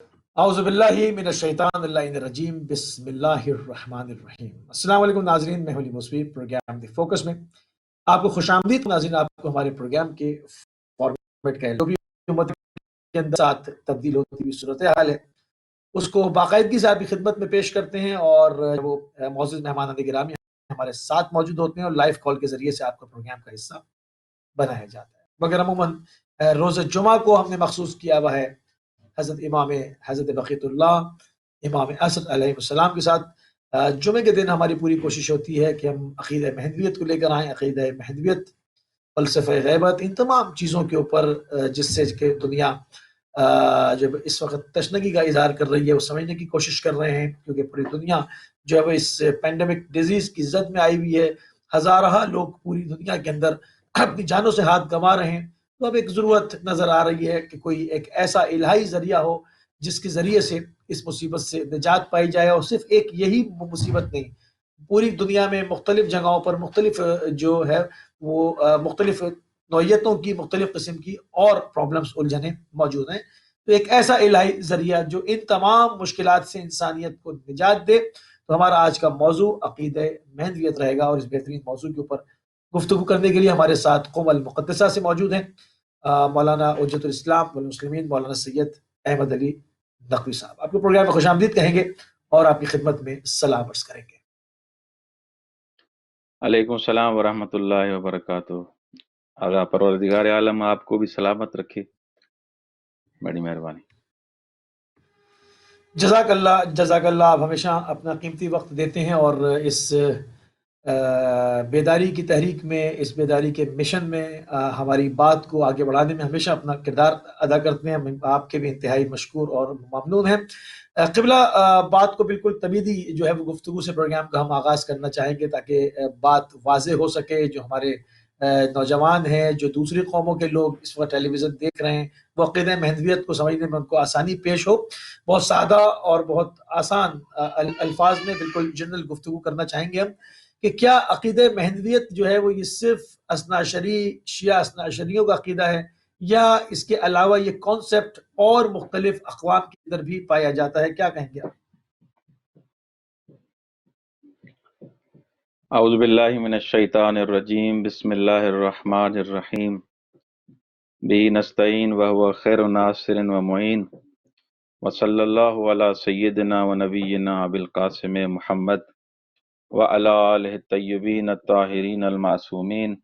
اعوذ باللہ من الشیطان الرجیم بسم اللہ الرحمن الرحیم۔ السلام علیکم ناظرین، میں ہولی موسوی پروگرام دی فوکس میں آپ کو خوش آمدید۔ ناظرین، آپ کو ہمارے پروگرام کے فارمیٹ کا جو بھی امت کے اندر ساتھ تبدیل ہوتی ہوئی صورتحال ہے اس کو باقاعدگی سے آپ کی خدمت میں پیش کرتے ہیں، اور وہ معزز مہمان گرامی ہمارے ساتھ موجود ہوتے ہیں اور لائیو کال کے ذریعے سے آپ کا پروگرام کا حصہ بنایا جاتا ہے۔ مگر عموماً روز جمعہ کو ہم نے مخصوص کیا ہوا ہے حضرت بقیت اللہ امام اسد علیہ السلام کے ساتھ۔ جمعے کے دن ہماری پوری کوشش ہوتی ہے کہ ہم عقیدہ مہدویت کو لے کر آئیں، عقیدہ مہدویت، فلسفہ غیبت، ان تمام چیزوں کے اوپر جس سے کہ دنیا جب اس وقت تشنگی کا اظہار کر رہی ہے وہ سمجھنے کی کوشش کر رہے ہیں، کیونکہ پوری دنیا جو ہے اس پینڈیمک ڈیزیز کی زد میں آئی ہوئی ہے، ہزارہ لوگ پوری دنیا کے اندر اپنی جانوں سے ہاتھ گنوا رہے ہیں۔ تو اب ایک ضرورت نظر آ رہی ہے کہ کوئی ایک ایسا الہی ذریعہ ہو جس کے ذریعے سے اس مصیبت سے نجات پائی جائے، اور صرف ایک یہی مصیبت نہیں، پوری دنیا میں مختلف جگہوں پر مختلف جو ہے وہ مختلف نوعیتوں کی، مختلف قسم کی اور پرابلمز الجھنیں موجود ہیں۔ تو ایک ایسا الہی ذریعہ جو ان تمام مشکلات سے انسانیت کو نجات دے۔ تو ہمارا آج کا موضوع عقیدہ مہدویت رہے گا، اور اس بہترین موضوع کے اوپر گفتگو کرنے کے لیے ہمارے ساتھ قم المقدسہ سے موجود ہیں مولانا حجت الاسلام والمسلمین مولانا سید احمد علی نقوی صاحب۔ آپ کو پروگرام میں خوش آمدید کہیں گے اور آپ کی خدمت میں سلام عرض کریں گے۔ علیکم السلام ورحمۃ اللہ وبرکاتہ۔ اللہ پروردگار عالم آپ کو بھی سلامت رکھے، بڑی مہربانی۔ جزاک اللہ، آپ ہمیشہ اپنا قیمتی وقت دیتے ہیں اور اس بیداری کی تحریک میں، اس بیداری کے مشن میں ہماری بات کو آگے بڑھانے میں ہمیشہ اپنا کردار ادا کرتے ہیں۔ ہم آپ کے بھی انتہائی مشکور اور ممنون ہیں۔ قبلہ بات کو بالکل طبیعی جو ہے وہ گفتگو سے پروگرام کا ہم آغاز کرنا چاہیں گے تاکہ بات واضح ہو سکے۔ جو ہمارے نوجوان ہیں، جو دوسری قوموں کے لوگ اس وقت ٹیلی ویژن دیکھ رہے ہیں، وہ عقیدہ مہدویت کو سمجھنے میں ان کو آسانی پیش ہو۔ بہت سادہ اور بہت آسان الفاظ میں بالکل جنرل گفتگو کرنا چاہیں گے ہم کہ کیا عقیدہ مہدویت جو ہے وہ یہ صرف اثنا عشری، شیعہ اثنا عشریوں کا عقیدہ ہے، یا اس کے علاوہ یہ کانسیپٹ اور مختلف اقوام کے اندر بھی پایا جاتا ہے؟ کیا کہیں گے آپ؟ اعوذ باللہ من الشیطان الرجیم، بسم اللہ الرحمن الرحیم، بہ نستعین وہو خیر ناصر و معین، وصلی اللہ علی سیدنا و نبینا ابوالقاسم محمد وعلی آلہ الطیبین الطاہرین المعصومین،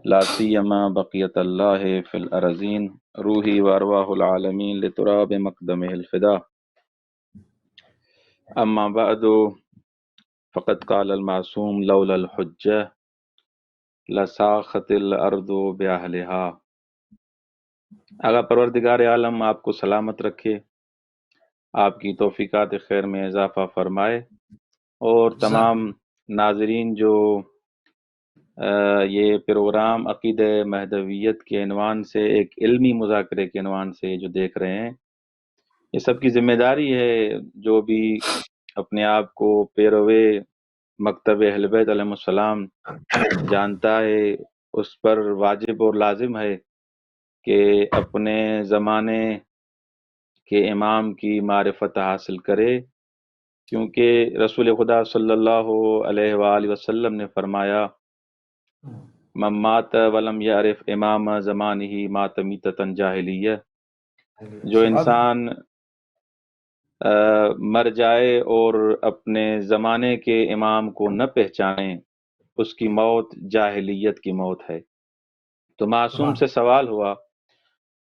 لا سیما بقیت اللہ فی الارضین، روحی و ارواح العالمین لتراب مقدمہ الفدا۔ اما بعد فقد قال المعصوم لولا الحجہ لساخت الارض باہلہا۔ اگر پروردگار عالم آپ کو سلامت رکھے، آپ کی توفیقات خیر میں اضافہ فرمائے، اور تمام ناظرین جو یہ پروگرام عقیدہ مہدویت کے عنوان سے، ایک علمی مذاکرے کے عنوان سے جو دیکھ رہے ہیں، یہ سب کی ذمہ داری ہے جو بھی اپنے آپ کو پیروے مکتب اہل بیت علیہ السلام جانتا ہے، اس پر واجب اور لازم ہے کہ اپنے زمانے کے امام کی معرفت حاصل کرے، کیونکہ رسول خدا صلی اللہ علیہ وآلہ وسلم نے فرمایا، من مات ولم یعرف امام زمانہ مات میتۃ جاہلیہ۔ جو انسان مر جائے اور اپنے زمانے کے امام کو نہ پہچانے، اس کی موت جاہلیت کی موت ہے۔ تو معصوم سے سوال ہوا،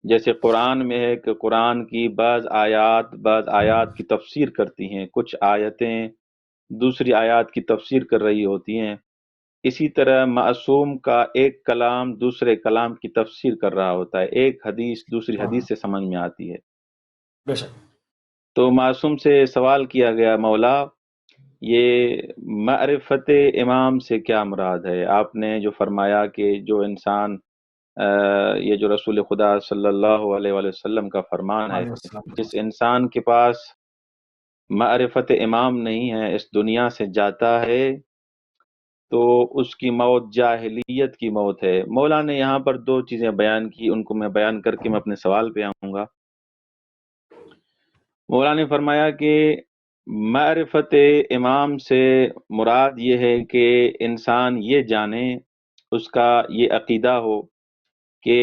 جیسے قرآن میں ہے کہ قرآن کی بعض آیات کی تفسیر کرتی ہیں، کچھ آیتیں دوسری آیات کی تفسیر کر رہی ہوتی ہیں، اسی طرح معصوم کا ایک کلام دوسرے کلام کی تفسیر کر رہا ہوتا ہے، ایک حدیث دوسری حدیث سے سمجھ میں آتی ہے۔ بے شک۔ تو معصوم سے سوال کیا گیا، مولا یہ معرفت امام سے کیا مراد ہے؟ آپ نے جو فرمایا کہ جو انسان یہ جو رسول خدا صلی اللہ علیہ وآلہ وسلم کا فرمان ہے، جس انسان کے پاس معرفت امام نہیں ہے، اس دنیا سے جاتا ہے تو اس کی موت جاہلیت کی موت ہے۔ مولا نے یہاں پر دو چیزیں بیان کی، ان کو میں بیان کر کے میں اپنے سوال پہ آؤں گا۔ مولا نے فرمایا کہ معرفت امام سے مراد یہ ہے کہ انسان یہ جانے، اس کا یہ عقیدہ ہو کہ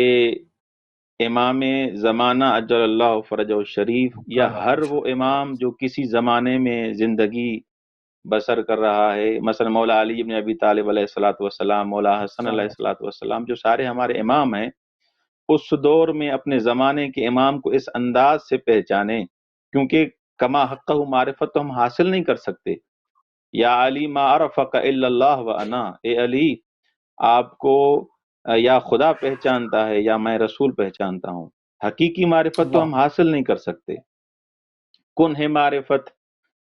امام زمانہ اجل اللہ فرجہ الشریف، یا ہر وہ امام جو کسی زمانے میں زندگی بسر کر رہا ہے، مثلا مولا علی بن ابی طالب علیہ الصلوۃ والسلام، مولا حسن علیہ الصلوۃ والسلام، جو سارے ہمارے امام ہیں، اس دور میں اپنے زمانے کے امام کو اس انداز سے پہچانے، کیونکہ کما حقہ معرفت تو ہم حاصل نہیں کر سکتے۔ یا علی ما عرفک الا اللہ وانا، اے علی آپ کو یا خدا پہچانتا ہے یا میں رسول پہچانتا ہوں، حقیقی معرفت تو ہم حاصل نہیں کر سکتے، کن ہے معرفت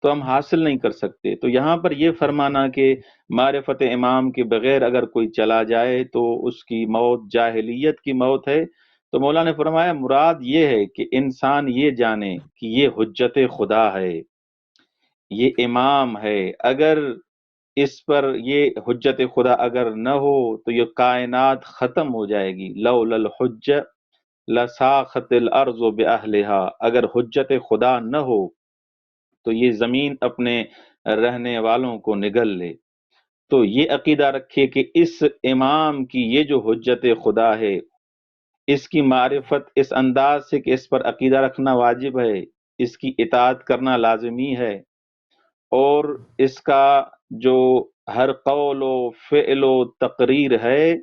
تو ہم حاصل نہیں کر سکتے۔ تو یہاں پر یہ فرمانا کہ معرفت امام کے بغیر اگر کوئی چلا جائے تو اس کی موت جاہلیت کی موت ہے، تو مولا نے فرمایا مراد یہ ہے کہ انسان یہ جانے کہ یہ حجت خدا ہے، یہ امام ہے، اگر اس پر یہ حجت خدا اگر نہ ہو تو یہ کائنات ختم ہو جائے گی۔ لولا الحج لساخت الارض باہلہا، اگر حجت خدا نہ ہو تو یہ زمین اپنے رہنے والوں کو نگل لے۔ تو یہ عقیدہ رکھے کہ اس امام کی یہ جو حجت خدا ہے، اس کی معرفت اس انداز سے کہ اس پر عقیدہ رکھنا واجب ہے، اس کی اطاعت کرنا لازمی ہے، اور اس کا جو ہر قول و فعل و تقریر ہے،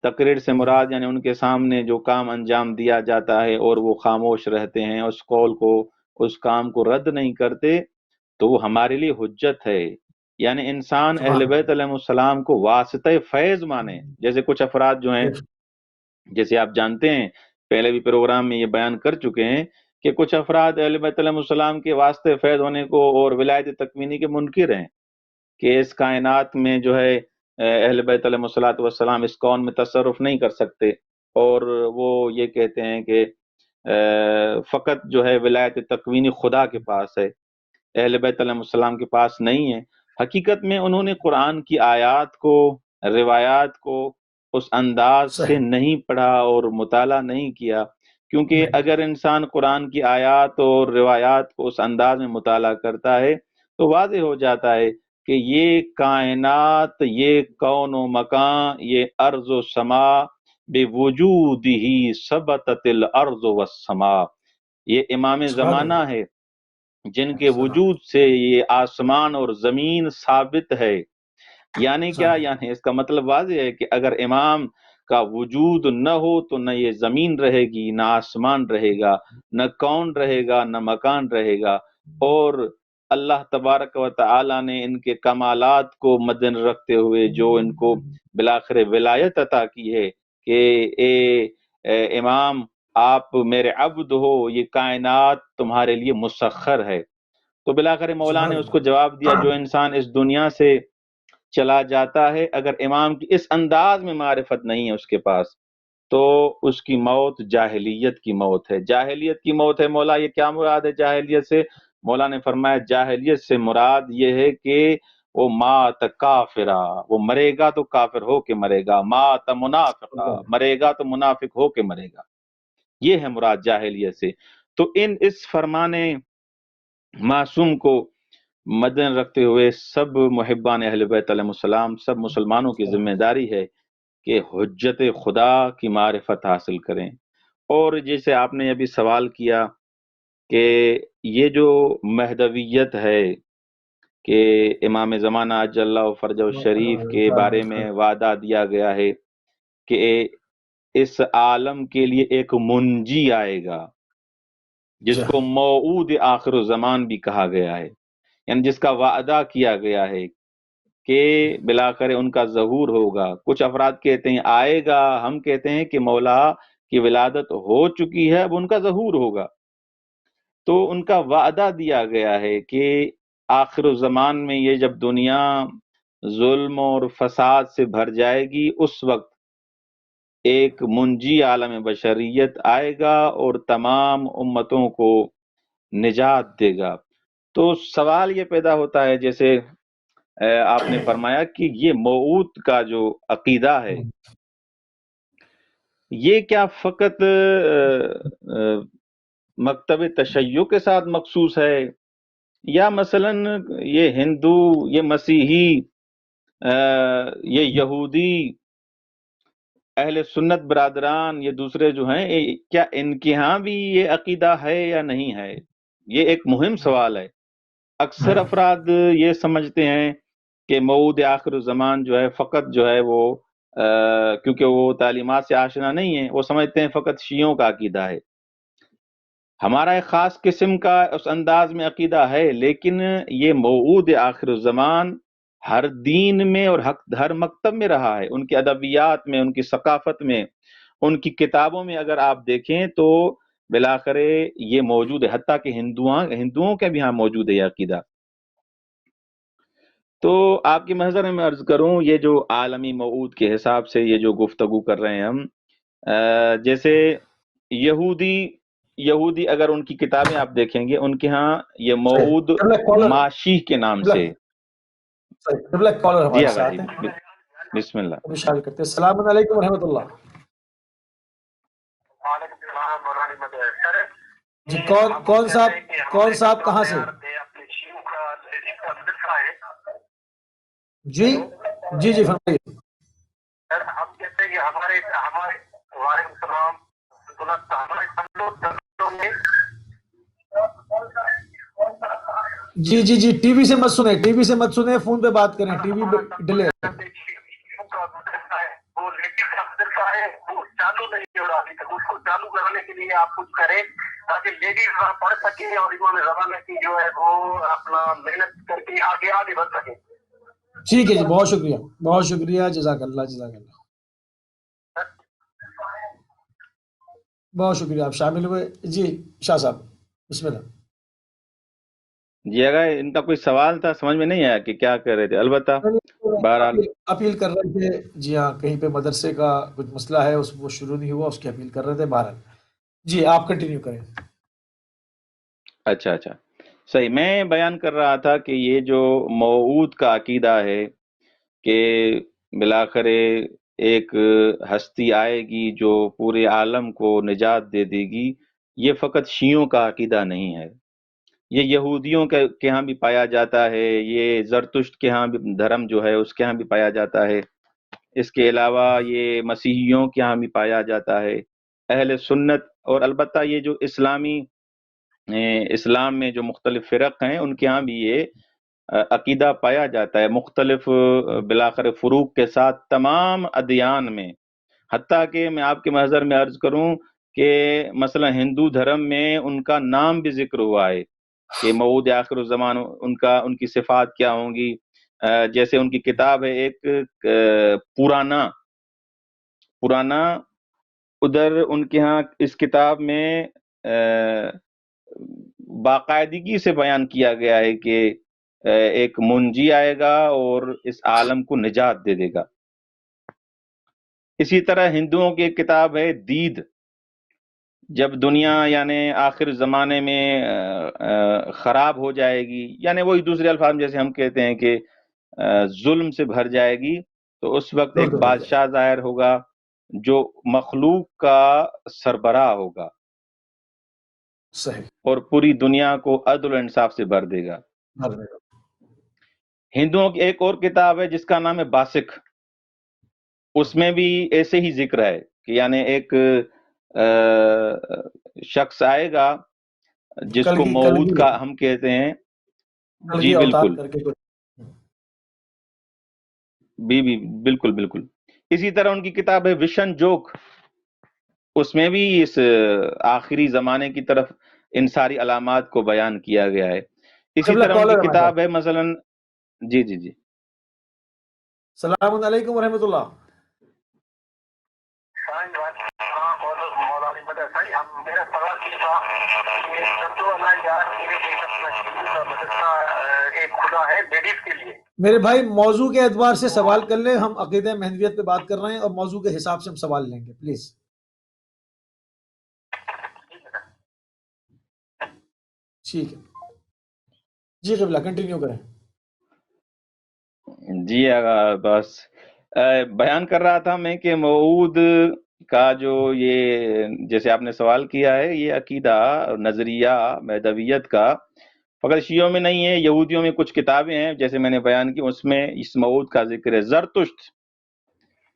تقریر سے مراد یعنی ان کے سامنے جو کام انجام دیا جاتا ہے اور وہ خاموش رہتے ہیں، اس قول کو اس کام کو رد نہیں کرتے، تو وہ ہمارے لیے حجت ہے۔ یعنی انسان اہل بیت علیہ السلام کو واسطہ فیض مانے، جیسے کچھ افراد جو ہیں، جیسے آپ جانتے ہیں پہلے بھی پروگرام میں یہ بیان کر چکے ہیں کہ کچھ افراد اہل بیت علیہ السلام کے واسطے فیض ہونے کو اور ولایت تکوینی کے منکر ہیں، کہ اس کائنات میں جو ہے اہل بیت علیہ الصلوۃ والسلام اس کون میں تصرف نہیں کر سکتے، اور وہ یہ کہتے ہیں کہ فقط جو ہے ولایت تکوینی خدا کے پاس ہے، اہل بیت علیہ السلام کے پاس نہیں ہے۔ حقیقت میں انہوں نے قرآن کی آیات کو، روایات کو اس انداز سے نہیں پڑھا اور مطالعہ نہیں کیا، کیونکہ اگر انسان قرآن کی آیات اور روایات کو اس انداز میں مطالعہ کرتا ہے تو واضح ہو جاتا ہے کہ یہ کائنات، یہ کون و مکان، یہ ارض و سما بے وجود ہی ثبتت الارض والسماء، یہ امام زمانہ ہے جن کے وجود سے یہ آسمان اور زمین ثابت ہے۔ یعنی کیا؟ یعنی اس کا مطلب واضح ہے کہ اگر امام کا وجود نہ ہو تو نہ یہ زمین رہے گی، نہ آسمان رہے گا، نہ کون رہے گا، نہ مکان رہے گا، اور اللہ تبارک و تعالی نے ان کے کمالات کو مد نظر رکھتے ہوئے جو ان کو بالآخر ولایت عطا کی ہے کہ اے امام آپ میرے عبد ہو، یہ کائنات تمہارے لیے مسخر ہے، تو بالآخر مولا نے اس کو جواب دیا جو انسان اس دنیا سے چلا جاتا ہے اگر امام کی اس انداز میں معرفت نہیں ہے اس کے پاس، تو اس کی موت جاہلیت کی موت ہے۔ جاہلیت کی موت ہے، مولا یہ کیا مراد ہے جاہلیت سے؟ مولا نے فرمایا جاہلیت سے مراد یہ ہے کہ وہ مات کافرا، وہ مرے گا تو کافر ہو کے مرے گا، مات منافقا، مرے گا تو منافق ہو کے مرے گا، یہ ہے مراد جاہلیت سے۔ تو اس فرمان معصوم کو مدن رکھتے ہوئے سب محبان اہل بیت علیہ السلام، سب مسلمانوں کی ذمہ داری ہے کہ حجت خدا کی معرفت حاصل کریں۔ اور جیسے آپ نے ابھی سوال کیا کہ یہ جو مہدویت ہے کہ امام زمانہ اجل اللہ فرجہ الشریف کے بارے میں وعدہ دیا گیا ہے کہ اس عالم کے لیے ایک منجی آئے گا جس کو موعود آخر الزمان بھی کہا گیا ہے، یعنی جس کا وعدہ کیا گیا ہے کہ بالآخر ان کا ظہور ہوگا۔ کچھ افراد کہتے ہیں آئے گا، ہم کہتے ہیں کہ مولا کی ولادت ہو چکی ہے، اب ان کا ظہور ہوگا۔ تو ان کا وعدہ دیا گیا ہے کہ آخر الزمان میں یہ جب دنیا ظلم اور فساد سے بھر جائے گی، اس وقت ایک منجی عالم بشریت آئے گا اور تمام امتوں کو نجات دے گا۔ تو سوال یہ پیدا ہوتا ہے جیسے آپ نے فرمایا کہ یہ موعود کا جو عقیدہ ہے یہ کیا فقط مکتب تشیع کے ساتھ مخصوص ہے، یا مثلاً یہ ہندو، یہ مسیحی، یہ یہودی، اہل سنت برادران، یہ دوسرے جو ہیں، کیا ان کے ہاں بھی یہ عقیدہ ہے یا نہیں ہے؟ یہ ایک مہم سوال ہے۔ اکثر افراد یہ سمجھتے ہیں کہ موعود آخر الزمان جو ہے فقط جو ہے وہ کیونکہ وہ تعلیمات سے آشنا نہیں ہیں، وہ سمجھتے ہیں فقط شیعوں کا عقیدہ ہے۔ ہمارا ایک خاص قسم کا اس انداز میں عقیدہ ہے، لیکن یہ موعود آخر الزمان ہر دین میں اور ہر مکتب میں رہا ہے، ان کی ادبیات میں، ان کی ثقافت میں، ان کی کتابوں میں اگر آپ دیکھیں تو بالآخر یہ موجود ہے، حتیٰ کہ ہندوؤں کے بھی ہاں موجود ہے یہ عقیدہ۔ تو آپ کے محضر میں عرض کروں، یہ جو عالمی موعود کے حساب سے یہ جو گفتگو کر رہے ہیں ہم، جیسے یہودی اگر ان کی کتابیں آپ دیکھیں گے، ان کے ہاں یہ موعود ماشیح کے نام سے۔ کالر جی ہمارے آقا ساتھ جی، ہیں، بسم اللہ۔ ابھی شامل کرتے ہیں۔ السلام علیکم ورحمۃ اللہ۔ جی کون صاحب کہاں سے؟ جی جی جی فرمائیے۔ ہم کہتے ہیں کہ ہمارے وعلیکم السلام جی جی جی ٹی وی سے مت سنیں، فون پہ بات کریں، ٹی وی ڈیلے ہے۔ وہ چالو نہیں ہو رہا ابھی تک، اس کو چالو کرنے کے لیے آپ کچھ کریں تاکہ لیڈیز پڑھ سکیں اور امام زمانہ کی جو ہے وہ اپنا محنت کر کے آگے بڑھ سکیں۔ ٹھیک ہے جی، بہت شکریہ، جزاک اللہ۔ بہت شکریہ، آپ شامل ہوئے۔ جی شاہ صاحب بسم اللہ۔ جی اگر ان کا کوئی سوال تھا، سمجھ میں نہیں آیا کہ کیا کر رہے تھے، البتہ بہرحال اپیل کر رہے تھے، جی ہاں، کہیں پہ مدرسے کا کچھ مسئلہ ہے، وہ شروع نہیں ہوا، اس کی اپیل کر رہے تھے۔ بہرحال جی آپ کنٹینیو کریں۔ اچھا صحیح، میں بیان کر رہا تھا کہ یہ جو موعود کا عقیدہ ہے کہ بالآخر ایک ہستی آئے گی جو پورے عالم کو نجات دے دے گی، یہ فقط شیعوں کا عقیدہ نہیں ہے، یہ یہودیوں کے ہاں بھی پایا جاتا ہے، یہ زرتشت کے ہاں بھی دھرم جو ہے اس کے ہاں بھی پایا جاتا ہے، اس کے علاوہ یہ مسیحیوں کے ہاں بھی پایا جاتا ہے، اہل سنت، اور البتہ یہ جو اسلام میں جو مختلف فرق ہیں ان کے ہاں بھی یہ عقیدہ پایا جاتا ہے، مختلف بالآخر فروق کے ساتھ تمام ادیان میں۔ حتیٰ کہ میں آپ کے محضر میں عرض کروں کہ مثلا ہندو دھرم میں ان کا نام بھی ذکر ہوا ہے کہ موعود آخر الزمان ان کی صفات کیا ہوں گی، جیسے ان کی کتاب ہے ایک پرانا، ادھر ان کے ہاں اس کتاب میں باقاعدگی سے بیان کیا گیا ہے کہ ایک منجی آئے گا اور اس عالم کو نجات دے دے گا۔ اسی طرح ہندوؤں کی ایک کتاب ہے دید، جب دنیا یعنی آخر زمانے میں خراب ہو جائے گی، یعنی وہی دوسرے الفاظ جیسے ہم کہتے ہیں کہ ظلم سے بھر جائے گی، تو اس وقت ایک بادشاہ ظاہر ہوگا جو مخلوق کا سربراہ ہوگا صحیح، اور پوری دنیا کو عدل و انصاف سے بھر دے گا۔ ہندوؤں کی ایک اور کتاب ہے جس کا نام ہے باسک، اس میں بھی ایسے ہی ذکر ہے کہ یعنی ایک شخص آئے گا جس کو موعود کا ہم کہتے ہیں، جی بالکل، بالکل۔ اسی طرح ان کی کتاب ہے وشن جوک، اس میں بھی اس آخری زمانے کی طرف ان ساری علامات کو بیان کیا گیا ہے۔ اسی طرح ان کی کتاب ہے مثلا، جی السلام علیکم ورحمۃ اللہ۔ میرے بھائی موضوع کے اعتبار سے سوال کر لیں، ہم عقیدہ مہدویت پہ بات کر رہے ہیں اور موضوع کے حساب سے ہم سوال لیں گے، پلیز۔ ٹھیک ہے جی قبلہ، کنٹینیو کریں۔ جی بس بیان کر رہا تھا میں کہ موعود کا جو یہ جیسے آپ نے سوال کیا ہے، یہ عقیدہ نظریہ مہدویت کا فقط شیعوں میں نہیں ہے، یہودیوں میں کچھ کتابیں ہیں جیسے میں نے بیان کی، اس میں اس موعود کا ذکر ہے۔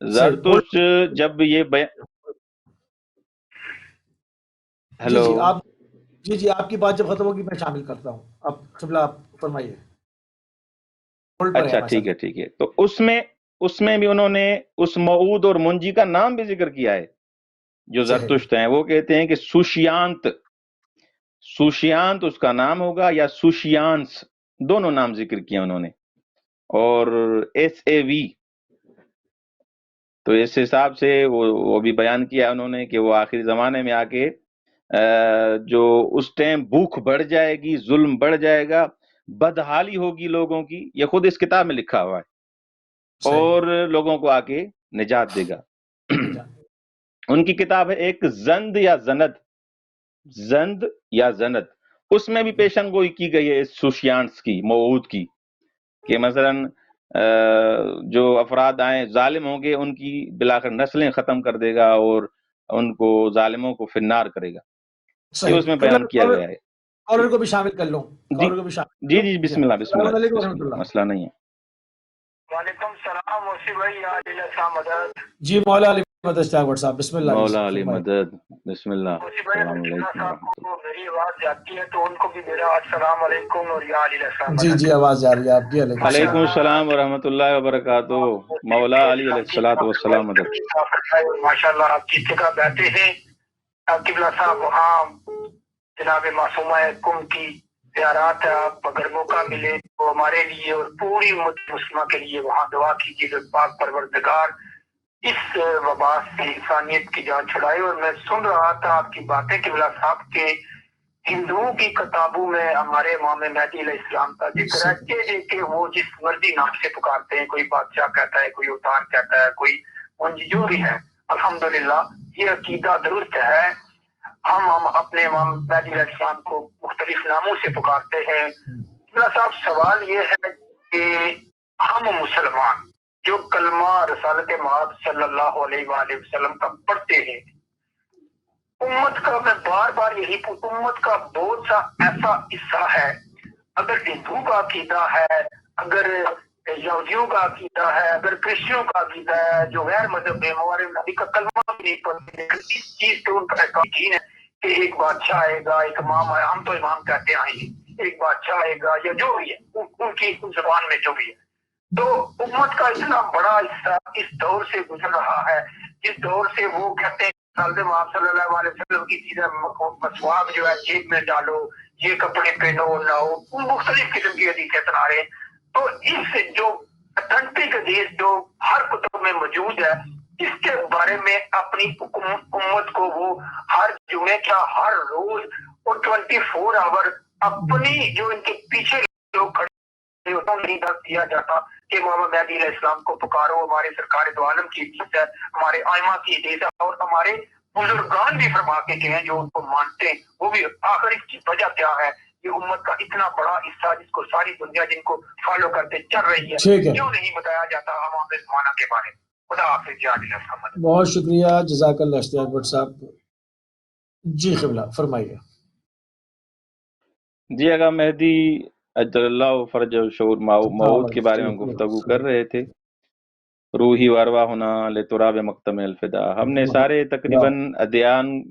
زرتشت جب یہ جی ہیلو، جی آپ جی آپ کی بات جب ختم ہوگی میں شامل کرتا ہوں۔ اب قبلہ آپ فرمائیے، ہولڈ پر ہے اچھا ہمارے ساتھ۔ ٹھیک ہے۔ تو اس میں بھی انہوں نے اس موعود اور منجی کا نام بھی ذکر کیا ہے۔ جو صحیح، زرتشت ہیں وہ کہتے ہیں کہ سوشیانت اس کا نام ہوگا، یا سوشیانس، دونوں نام ذکر کیا انہوں نے، اور SAV، تو اس حساب سے وہ بھی بیان کیا انہوں نے کہ وہ آخری زمانے میں آ کے جو اس ٹائم بھوک بڑھ جائے گی، ظلم بڑھ جائے گا، بدحالی ہوگی لوگوں کی، یہ خود اس کتاب میں لکھا ہوا ہے، صحیح، اور لوگوں کو آ کے نجات دے گا۔ ان کی کتاب ہے ایک زند یا زند، اس میں بھی پیشن گوئی کی گئی ہے اس سوشیانس کی، موعود کی، کہ مثلاً جو افراد آئیں ظالم ہوں گے ان کی بالآخر نسلیں ختم کر دے گا، اور ان کو ظالموں کو فنار کرے گا، یہ صحیح۔ اس میں قبلہ بیان کیا گیا ہے۔ کالر کو بھی شامل کر لوں، جی کالر کو بھی شامل کر جی لوں۔ جی، جی بسم اللہ السلام علیکم و رحمۃ اللہ۔ مسئلہ نہیں ہے۔ وعلیکم السلام موسی بھائی، علیہ السلام مدد۔ جی مولا علی مدد اسٹاک صاحب، بسم اللہ علیہ مولا علی فرمائیے۔ مدد، بسم اللہ، موسی بھائی السلام حکیمہ علیکم صاحب ورحمۃ کو میری آواز جاتی ہے تو ان کو بھی میرا السلام علیکم اور یا علیہ السلام جی مدد۔ جی آواز جا رہی ہے آپ کی، علیکم اللہ۔ السلام۔ علیکم السلام ورحمۃ اللہ وبرکاتہ، مولا علی علیہ الصلوۃ والسلام مدد۔ ماشاء اللہ آپ جس جگہ بیٹھے ہیں قبلہ صاحب، وہاں جناب معصومہ کم کی زیارات ہے، آپ اگر موقع ملے تو ہمارے لیے اور پوری امت مسلمہ کے لیے وہاں دعا کیجیے کہ پاک پروردگار اس وبا سے انسانیت کی جان چھڑائے۔ اور میں سن رہا تھا آپ کی باتیں قبلہ صاحب کے ہندوؤں کی کتابوں میں ہمارے امام مہدی علیہ السلام کا ذکر ہے کہ وہ جس مرضی نام سے پکارتے ہیں، کوئی بادشاہ کہتا ہے، کوئی اوتار کہتا ہے، کوئی جو بھی ہے، الحمدللہ یہ عقیدہ درست ہے۔ ہم اپنے امام مہدی علیہ السلام کو مختلف ناموں سے پکارتے ہیں۔ قبلہ صاحب سوال یہ ہے کہ ہم مسلمان جو کلمہ رسالت مآب صلی اللہ علیہ وآلہ وسلم کا پڑھتے ہیں، امت کا میں بار بار یہی امت کا بہت سا ایسا حصہ ہے، اگر ہندوؤں کا عقیدہ ہے، اگر یہودیوں کا عقیدہ ہے، اگر کرسچنوں کا عقیدہ ہے، جو غیر مذہب ہے، ہمارے نبی کا کلمہ بھی نہیں پڑھتے، اس چیز پہ ان کا یقین ہے کہ ایک بادشاہ آئے گا، ایک امام آئے، ہم تو امام کہتے آئیں گے، ایک بادشاہ آئے گا، یا جو بھی ہے ان کی زبان میں جو بھی ہے۔ تو امت کا اتنا بڑا حصہ اس دور سے گزر رہا ہے، جس دور سے وہ کہتے ہیں آپ صلی اللہ علیہ وسلم کی چیزیں مسواک جو ہے جیب میں ڈالو، یہ کپڑے پہنو لاؤ، مختلف قسم کی حدیثیں سنا رہے ہیں۔ تو اس جو اتھینٹک حدیث جو ہر کتب میں موجود ہے، اس کے بارے میں اپنی امت کو وہ ہر جمعے کا ہر روز اور 24 آور اپنی جو ان کے پیچھے لوگ کھڑے نہیں دیا جاتا کہ محمد مہدی علیہ السلام کو پکارو، ہمارے سرکار دو عالم کی حدیث ہے، ہمارے ائمہ کی حدیث ہے، اور ہمارے بزرگان بھی فرما کے گئے ہیں جو ان کو مانتے ہیں، وہ بھی آخر اس کی وجہ کیا ہے؟ یہ امت کا اتنا بڑا حصہ جس کو ساری دنیا جن کو فالو کرتے چل رہی ہے، کیوں نہیں بتایا جاتا امام زمانہ کے بارے میں؟ خدا حافظ جی، علیہ السلام۔ بہت شکریہ، جزاک اللہ اشتیاق بٹ صاحب۔ جی قبلہ فرمائیے۔ جی اگر مہدی اجل اللہ فرج الشعور موعود کے بارے میں گفتگو کر رہے تھے، روحی واروا ہونا لتراب مقتم الفدا، ہم نے سارے تقریباً ادیان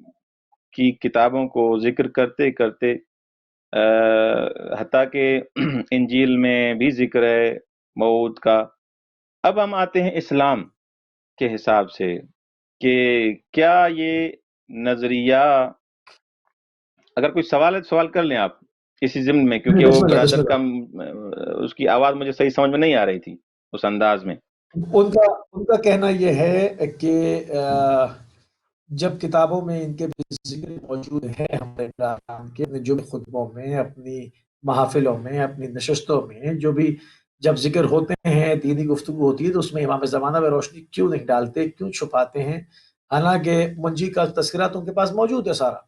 کی کتابوں کو ذکر کرتے کرتے حتیٰ کہ انجیل میں بھی ذکر ہے موعود کا۔ اب ہم آتے ہیں اسلام کے حساب سے کہ کیا یہ نظریہ، اگر کوئی سوال ہے تو سوال کر لیں آپ اسی ضمن میں، کیونکہ وہ برادر کا اس کی آواز مجھے صحیح سمجھ میں نہیں آ رہی تھی اس انداز میں۔ ان کا کہنا یہ ہے کہ جب کتابوں میں ان کے ذکر موجود ہے، ہمارے کے جو بھی خطبوں میں، اپنی محافلوں میں، اپنی نشستوں میں جو بھی جب ذکر ہوتے ہیں، دینی گفتگو ہوتی ہے، تو اس میں امام زمانہ میں روشنی کیوں نہیں ڈالتے، کیوں چھپاتے ہیں، حالانکہ منجی کا تذکرہ تو ان کے پاس موجود ہے سارا۔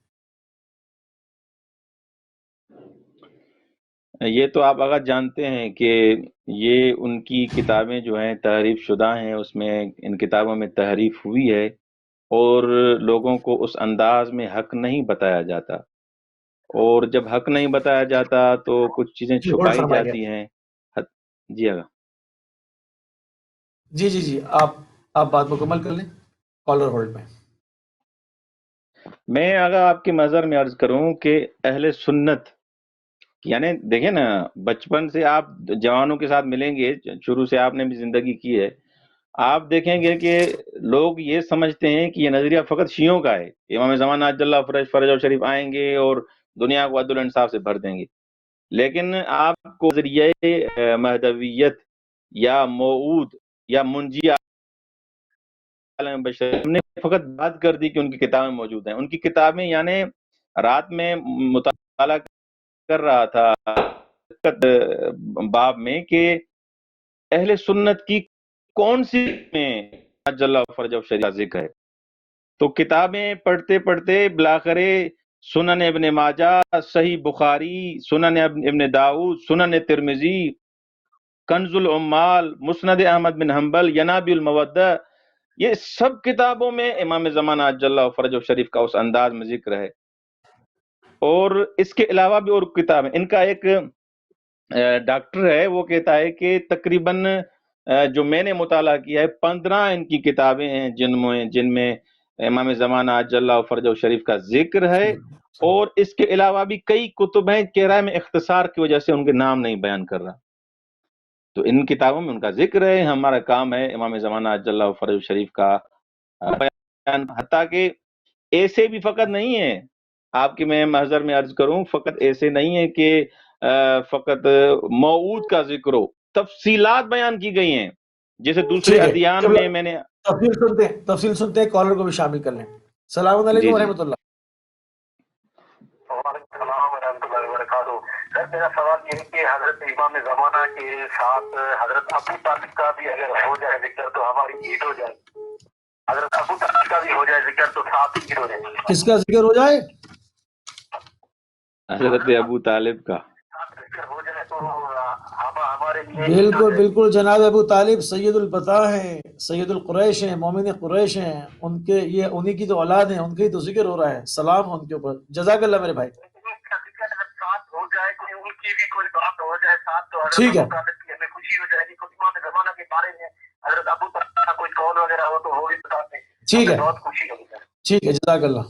یہ تو آپ اگر جانتے ہیں کہ یہ ان کی کتابیں جو ہیں تحریف شدہ ہیں، اس میں ان کتابوں میں تحریف ہوئی ہے، اور لوگوں کو اس انداز میں حق نہیں بتایا جاتا، اور جب حق نہیں بتایا جاتا تو کچھ چیزیں جی ہولڈ چھپائی فرمائیے. جاتی ہیں. جی آگا. جی آپ بات مکمل کر لیں، کالر ہولڈ میں. میں اگر آپ کی نظر میں عرض کروں کہ اہل سنت، یعنی دیکھیں نا، بچپن سے آپ جوانوں کے ساتھ ملیں گے، شروع سے آپ نے بھی زندگی کی ہے، آپ دیکھیں گے کہ لوگ یہ سمجھتے ہیں کہ یہ نظریہ فقط شیعوں کا ہے. امام زمان عجل اللہ فرج اور شریف آئیں گے اور دنیا کو عدل و انصاف سے بھر دیں گے. لیکن آپ کو ذریعہ مہدویت یا موعود یا منجی عالم بشر ہم نے فقط بات کر دی کہ ان کی کتابیں موجود ہیں. ان کی کتابیں، یعنی رات میں مطالعہ کر رہا تھا باب میں کہ اہل سنت کی کون سی میں جل فرج و شریف کا ذکر ہے. تو کتابیں پڑھتے پڑھتے بلاخر سنن ابن ماجہ، صحیح بخاری، سنن ابن داؤد، سنن ترمذی، کنز العمال، مسند احمد بن حنبل، ینابی المودہ، یہ سب کتابوں میں امام زمانہ عجل اللہ فرج و شریف کا اس انداز میں ذکر ہے. اور اس کے علاوہ بھی اور کتابیں، ان کا ایک ڈاکٹر ہے، وہ کہتا ہے کہ تقریباً جو میں نے مطالعہ کیا ہے 15 ان کی کتابیں ہیں جن میں امام زمانہ عجل اللہ فرج و شریف کا ذکر ہے. اور اس کے علاوہ بھی کئی کتب ہیں، کہہ رہا ہے میں اختصار کی وجہ سے ان کے نام نہیں بیان کر رہا. تو ان کتابوں میں ان کا ذکر ہے. ہمارا کام ہے امام زمانہ عجل اللہ فرج و شریف کا بیان، حتیٰ کہ ایسے بھی فقط نہیں ہے. آپ کی میں محضر میں عرض کروں، فقط ایسے نہیں ہے کہ فقط موعود کا ذکر ہو، تفصیلات بیان کی گئی ہیں جیسے دوسرے ٹھیک ہے، ادیان میں نے تفصیل سنتے ہیں، کالر کو بھی شامل کر لیں. السلام علیکم ورحمۃ اللہ. وعلیکم السلام ورحمۃ اللہ وبرکاتہ. سر میرا سوال یہ ہے کہ حضرت امام زمانہ کے ساتھ حضرت ابو طالب کا بھی اگر ہو جائے ذکر تو ہماری عید ہو جائے. حضرت ابو طالب کا بھی ہو جائے ذکر تو ساتھ عید ہو جائے. کس کا ذکر ہو جائے؟ حضرت ابو طالب کا ذکر ہو جائے تو ہمارے لیے بالکل جناب ابو طالب سید البطا ہیں، سید القریش ہیں، مومن قریش ہیں. ان کے یہ انہی کی تو اولاد ہیں، ان کے ہی تو ذکر ہو رہا ہے. سلام ہو ان کے اوپر. جزاک اللہ میرے بھائی. ہو جائے کوئی ان کی بھی کوئی بات ہو جائے ساتھ تو ٹھیک ہے، ہمیں خوشی ہو جائے گی. خود امام زمانہ کے بارے میں حضرت ابو طالب کا کوئی قول وغیرہ ہو تو وہ بھی بتاتے ہیں. ٹھیک ہے، بہت خوشی ہوگی سر. ٹھیک ہے، جزاک اللہ.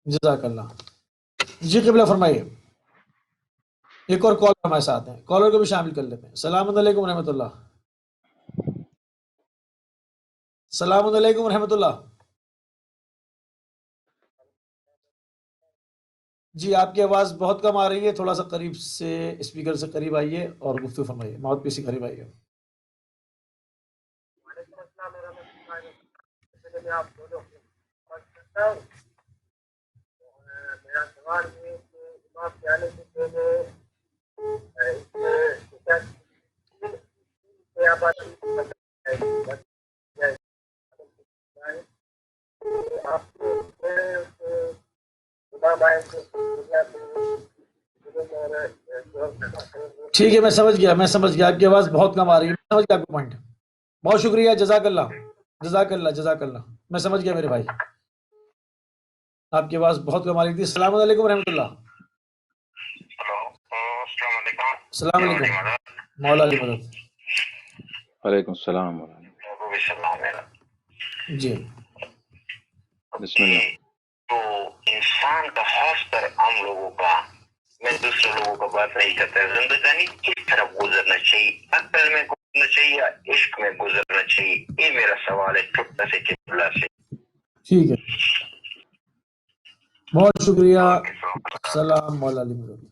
جزاک اللہ. جی قبلہ فرمائیے. ایک اور کال ہمارے ساتھ ہیں، کالر کو بھی شامل کر لیتے ہیں. السلام علیکم ورحمۃ اللہ. السلام علیکم ورحمۃ اللہ. جی آپ کی آواز بہت کم آ رہی ہے، تھوڑا سا قریب سے اسپیکر سے قریب آئیے اور گفتگو فرمائیے. ماؤتھ پیس سے قریب آئیے. میرا سوال یہ کہ امام کے آنے سے پہلے ٹھیک ہے، میں سمجھ گیا آپ کی آواز بہت کم آ رہی ہے. میں سمجھ گیا آپ کا پوائنٹ. بہت شکریہ. جزاک اللہ. میں سمجھ گیا میرے بھائی، آپ کی آواز بہت کم آ رہی تھی. السلام علیکم ورحمۃ اللہ. السلام علیکم. مولا علی مدد. وعلیکم السلام. جی بسم اللہ. تو انسان کا خاص کر عام لوگوں کا، میں دوسرے لوگوں کا بات نہیں کرتا، زندگانی کس طرح گزرنا چاہیے؟ عقل میں گزرنا چاہیے یا عشق میں گزرنا چاہیے؟ یہ میرا سوال ہے چھوٹا سے قبلہ سے. ٹھیک ہے، بہت شکریہ. سلام مولا علی مدد.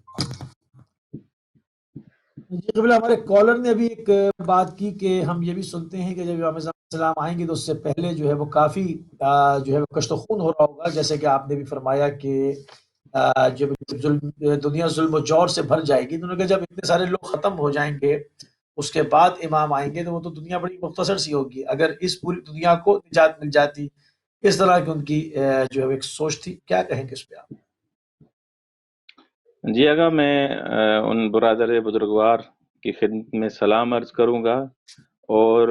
جی قبلہ ہمارے کالر نے ابھی ایک بات کی کہ ہم یہ بھی سنتے ہیں کہ جب امام السلام آئیں گے تو اس سے پہلے جو ہے وہ کافی جو ہے وہ کشت و خون ہو رہا ہوگا، جیسے کہ آپ نے بھی فرمایا کہ جب دنیا ظلم و جور سے بھر جائے گی. انہوں نے کہا جب اتنے سارے لوگ ختم ہو جائیں گے اس کے بعد امام آئیں گے تو وہ تو دنیا بڑی مختصر سی ہوگی. اگر اس پوری دنیا کو نجات مل جاتی، اس طرح کی ان کی جو ہے ایک سوچ تھی. کیا کہیں گے اس پہ آپ؟ جی اگر میں ان برادر بزرگوار کی خدمت میں سلام عرض کروں گا اور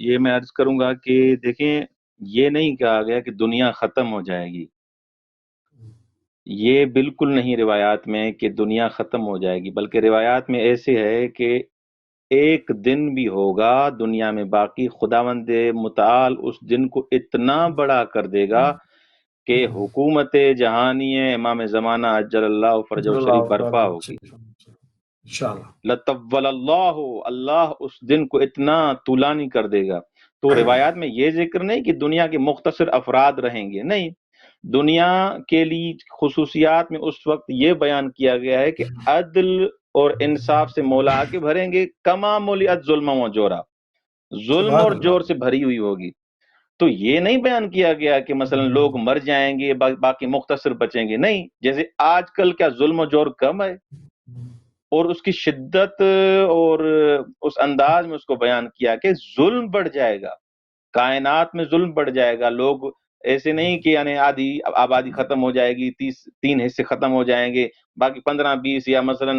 یہ میں عرض کروں گا کہ دیکھیں یہ نہیں کہا گیا کہ دنیا ختم ہو جائے گی، یہ بالکل نہیں روایات میں کہ دنیا ختم ہو جائے گی، بلکہ روایات میں ایسے ہے کہ ایک دن بھی ہوگا دنیا میں باقی، خداوند متعال اس دن کو اتنا بڑا کر دے گا کہ حکومت جہانی امام زمانہ اجل اللہ فرجہ شریف برپا ہوگی۔ لطول اللہ اس دن کو اتنا طولانی کر دے گا۔ تو روایات میں یہ ذکر نہیں کہ دنیا کے مختصر افراد رہیں گے، نہیں، دنیا کے لیے خصوصیات میں اس وقت یہ بیان کیا گیا ہے کہ عدل اور انصاف سے مولا کے بھریں گے، کما مولیت ظلم و جورا، ظلم اور جور سے بھری ہوئی ہوگی۔ تو یہ نہیں بیان کیا گیا کہ مثلا لوگ مر جائیں گے باقی مختصر بچیں گے، نہیں، جیسے آج کل کیا ظلم و جور کم ہے اور اس کی شدت اور اس انداز میں اس کو بیان کیا کہ ظلم بڑھ جائے گا، کائنات میں ظلم بڑھ جائے گا، لوگ ایسے نہیں کہ یعنی آدھی آبادی ختم ہو جائے گی، 3 حصے ختم ہو جائیں گے، باقی 15-20 یا مثلا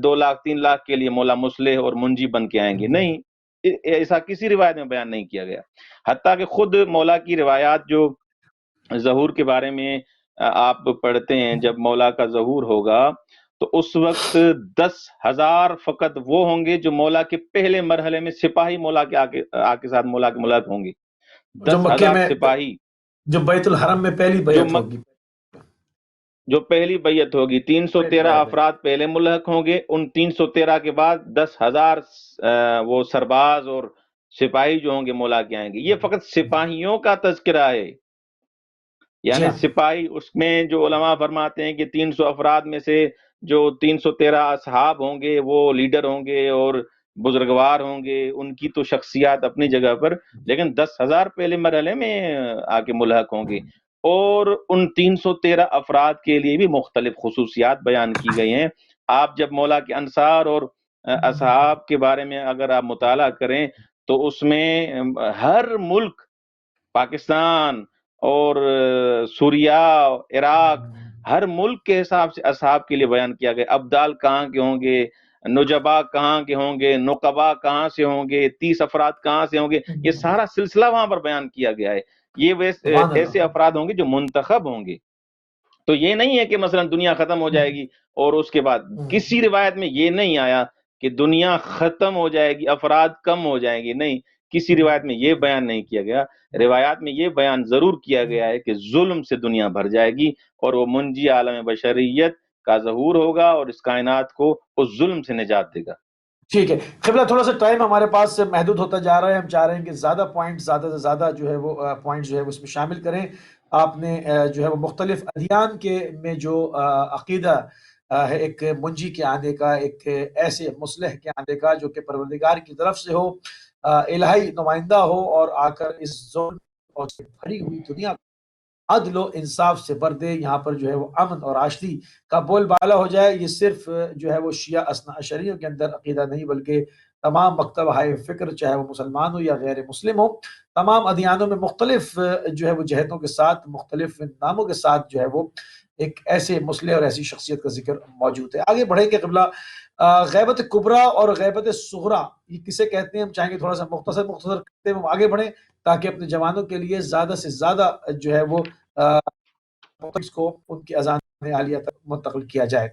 2 لاکھ 3 لاکھ کے لیے مولا مصلح اور منجی بن کے آئیں گے، نہیں، ایسا کسی روایت میں بیان نہیں کیا گیا۔ حتیٰ کہ خود مولا کی روایات جو ظہور کے بارے میں آپ پڑھتے ہیں، جب مولا کا ظہور ہوگا تو اس وقت 10,000 فقط وہ ہوں گے جو مولا کے پہلے مرحلے میں سپاہی مولا کے آکے ساتھ مولا کے ملاق ہوں گے، 10,000 سپاہی جو بیت الحرم میں پہلی بیعت ہوگی، جو پہلی بیعت ہوگی، 313 افراد پہلے ملحق ہوں گے، ان 313 کے بعد 10,000 وہ سرباز اور سپاہی جو ہوں گے مولا کے آئیں گے۔ یہ فقط سپاہیوں کا تذکرہ ہے، یعنی سپاہی، اس میں جو علماء فرماتے ہیں کہ 300 افراد میں سے جو 313 اصحاب ہوں گے وہ لیڈر ہوں گے اور بزرگوار ہوں گے، ان کی تو شخصیات اپنی جگہ پر، لیکن 10,000 پہلے مرحلے میں آ کے ملحق ہوں گے، اور ان 313 افراد کے لیے بھی مختلف خصوصیات بیان کی گئی ہیں۔ آپ جب مولا کے انصار اور اصحاب کے بارے میں اگر آپ مطالعہ کریں تو اس میں ہر ملک، پاکستان اور سوریا، عراق، ہر ملک کے حساب سے اصحاب کے لیے بیان کیا گیا، ابدال کہاں کے ہوں گے، نجبا کہاں کے ہوں گے، نقبا کہاں سے ہوں گے، 30 افراد کہاں سے ہوں گے، یہ سارا سلسلہ وہاں پر بیان کیا گیا ہے۔ یہ ایسے افراد ہوں گے جو منتخب ہوں گے۔ تو یہ نہیں ہے کہ مثلا دنیا ختم ہو جائے گی اور اس کے بعد کسی روایت میں یہ نہیں آیا کہ دنیا ختم ہو جائے گی، افراد کم ہو جائیں گے، نہیں، کسی روایت میں یہ بیان نہیں کیا گیا۔ روایات میں یہ بیان ضرور کیا گیا ہے کہ ظلم سے دنیا بھر جائے گی اور وہ منجی عالم بشریت کا ظہور ہوگا اور اس کائنات کو اس ظلم سے نجات دے گا۔ ٹھیک ہے قبلہ، تھوڑا سا ٹائم ہمارے پاس سے محدود ہوتا جا رہا ہے، ہم چاہ رہے ہیں کہ زیادہ پوائنٹ، زیادہ سے زیادہ جو ہے وہ پوائنٹ جو ہے اس میں شامل کریں۔ آپ نے جو ہے وہ مختلف ادیان کے میں جو عقیدہ ہے، ایک منجی کے آنے کا، ایک ایسے مصلح کے آنے کا جو کہ پروردگار کی طرف سے ہو، الہی نمائندہ ہو اور آ کر اس ظلم اور بھری ہوئی دنیا عدل و انصاف سے بھر دے، یہاں پر جو ہے وہ امن اور آشتی کا بول بالا ہو جائے۔ یہ صرف جو ہے وہ شیعہ اثنا عشریوں کے اندر عقیدہ نہیں، بلکہ تمام مکتب ہائے فکر، چاہے وہ مسلمان ہو یا غیر مسلم ہو، تمام ادیانوں میں مختلف جو ہے وہ جہتوں کے ساتھ، مختلف ناموں کے ساتھ جو ہے وہ ایک ایسے مسلح اور ایسی شخصیت کا ذکر موجود ہے۔ آگے بڑھیں کہ قبلہ، غیبت کبریٰ اور غیبت صغریٰ یہ کسے کہتے ہیں؟ ہم چاہیں گے تھوڑا سا مختصر کرتے ہوئے آگے بڑھیں تاکہ اپنے جوانوں کے لیے زیادہ سے زیادہ جو ہے وہ اس کو ان کی اذان عالیہ تک منتقل کیا جائے۔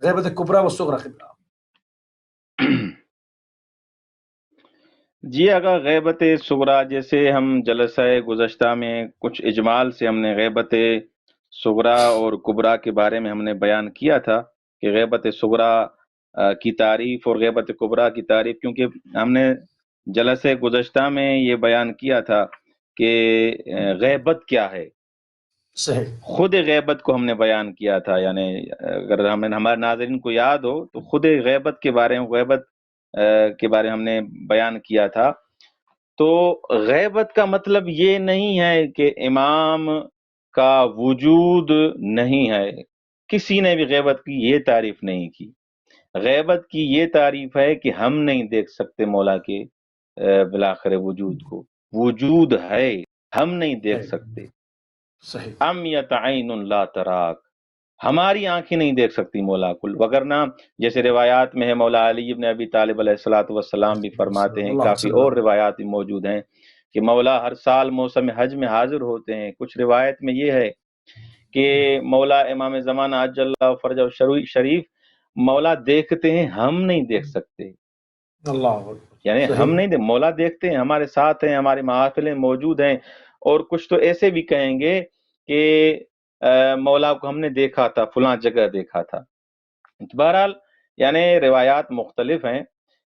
غیبت کبریٰ و صغریٰ قبلہ۔ جی، اگر غیبت صغریٰ، جیسے ہم جلسہ گزشتہ میں کچھ اجمال سے ہم نے غیبت صغریٰ اور کبریٰ کے بارے میں ہم نے بیان کیا تھا کہ غیبت صغریٰ کی تعریف اور غیبت کبریٰ کی تعریف، کیونکہ ہم نے جلسہ گزشتہ میں یہ بیان کیا تھا کہ غیبت کیا ہے، صحیح، خود غیبت کو ہم نے بیان کیا تھا، یعنی اگر ہمارے ناظرین کو یاد ہو تو خود غیبت کے بارے میں، غیبت کے بارے میں ہم نے بیان کیا تھا۔ تو غیبت کا مطلب یہ نہیں ہے کہ امام کا وجود نہیں ہے، کسی نے بھی غیبت کی یہ تعریف نہیں کی۔ غیبت کی یہ تعریف ہے کہ ہم نہیں دیکھ سکتے مولا کے بالآخر وجود کو، وجود ہے، ہم نہیں دیکھ سکتے۔ ام یتعین لا تراک، ہماری آنکھیں نہیں دیکھ سکتی مولا کو، وگرنہ جیسے روایات میں ہے مولا علی ابن ابی طالب علیہ الصلوۃ والسلام بھی فرماتے ہیں، کافی اور روایات بھی موجود ہیں کہ مولا ہر سال موسم حج میں حاضر ہوتے ہیں۔ کچھ روایت میں یہ ہے کہ مولا امام زمانہ عجل اللہ فرجہ شریف مولا دیکھتے ہیں، ہم نہیں دیکھ سکتے، اللہ یعنی ہم نہیں مولا دیکھتے ہیں، ہمارے ساتھ ہیں، ہماری محافلیں موجود ہیں، اور کچھ تو ایسے بھی کہیں گے کہ مولا کو ہم نے دیکھا تھا، فلاں جگہ دیکھا تھا۔ بہرحال یعنی روایات مختلف ہیں۔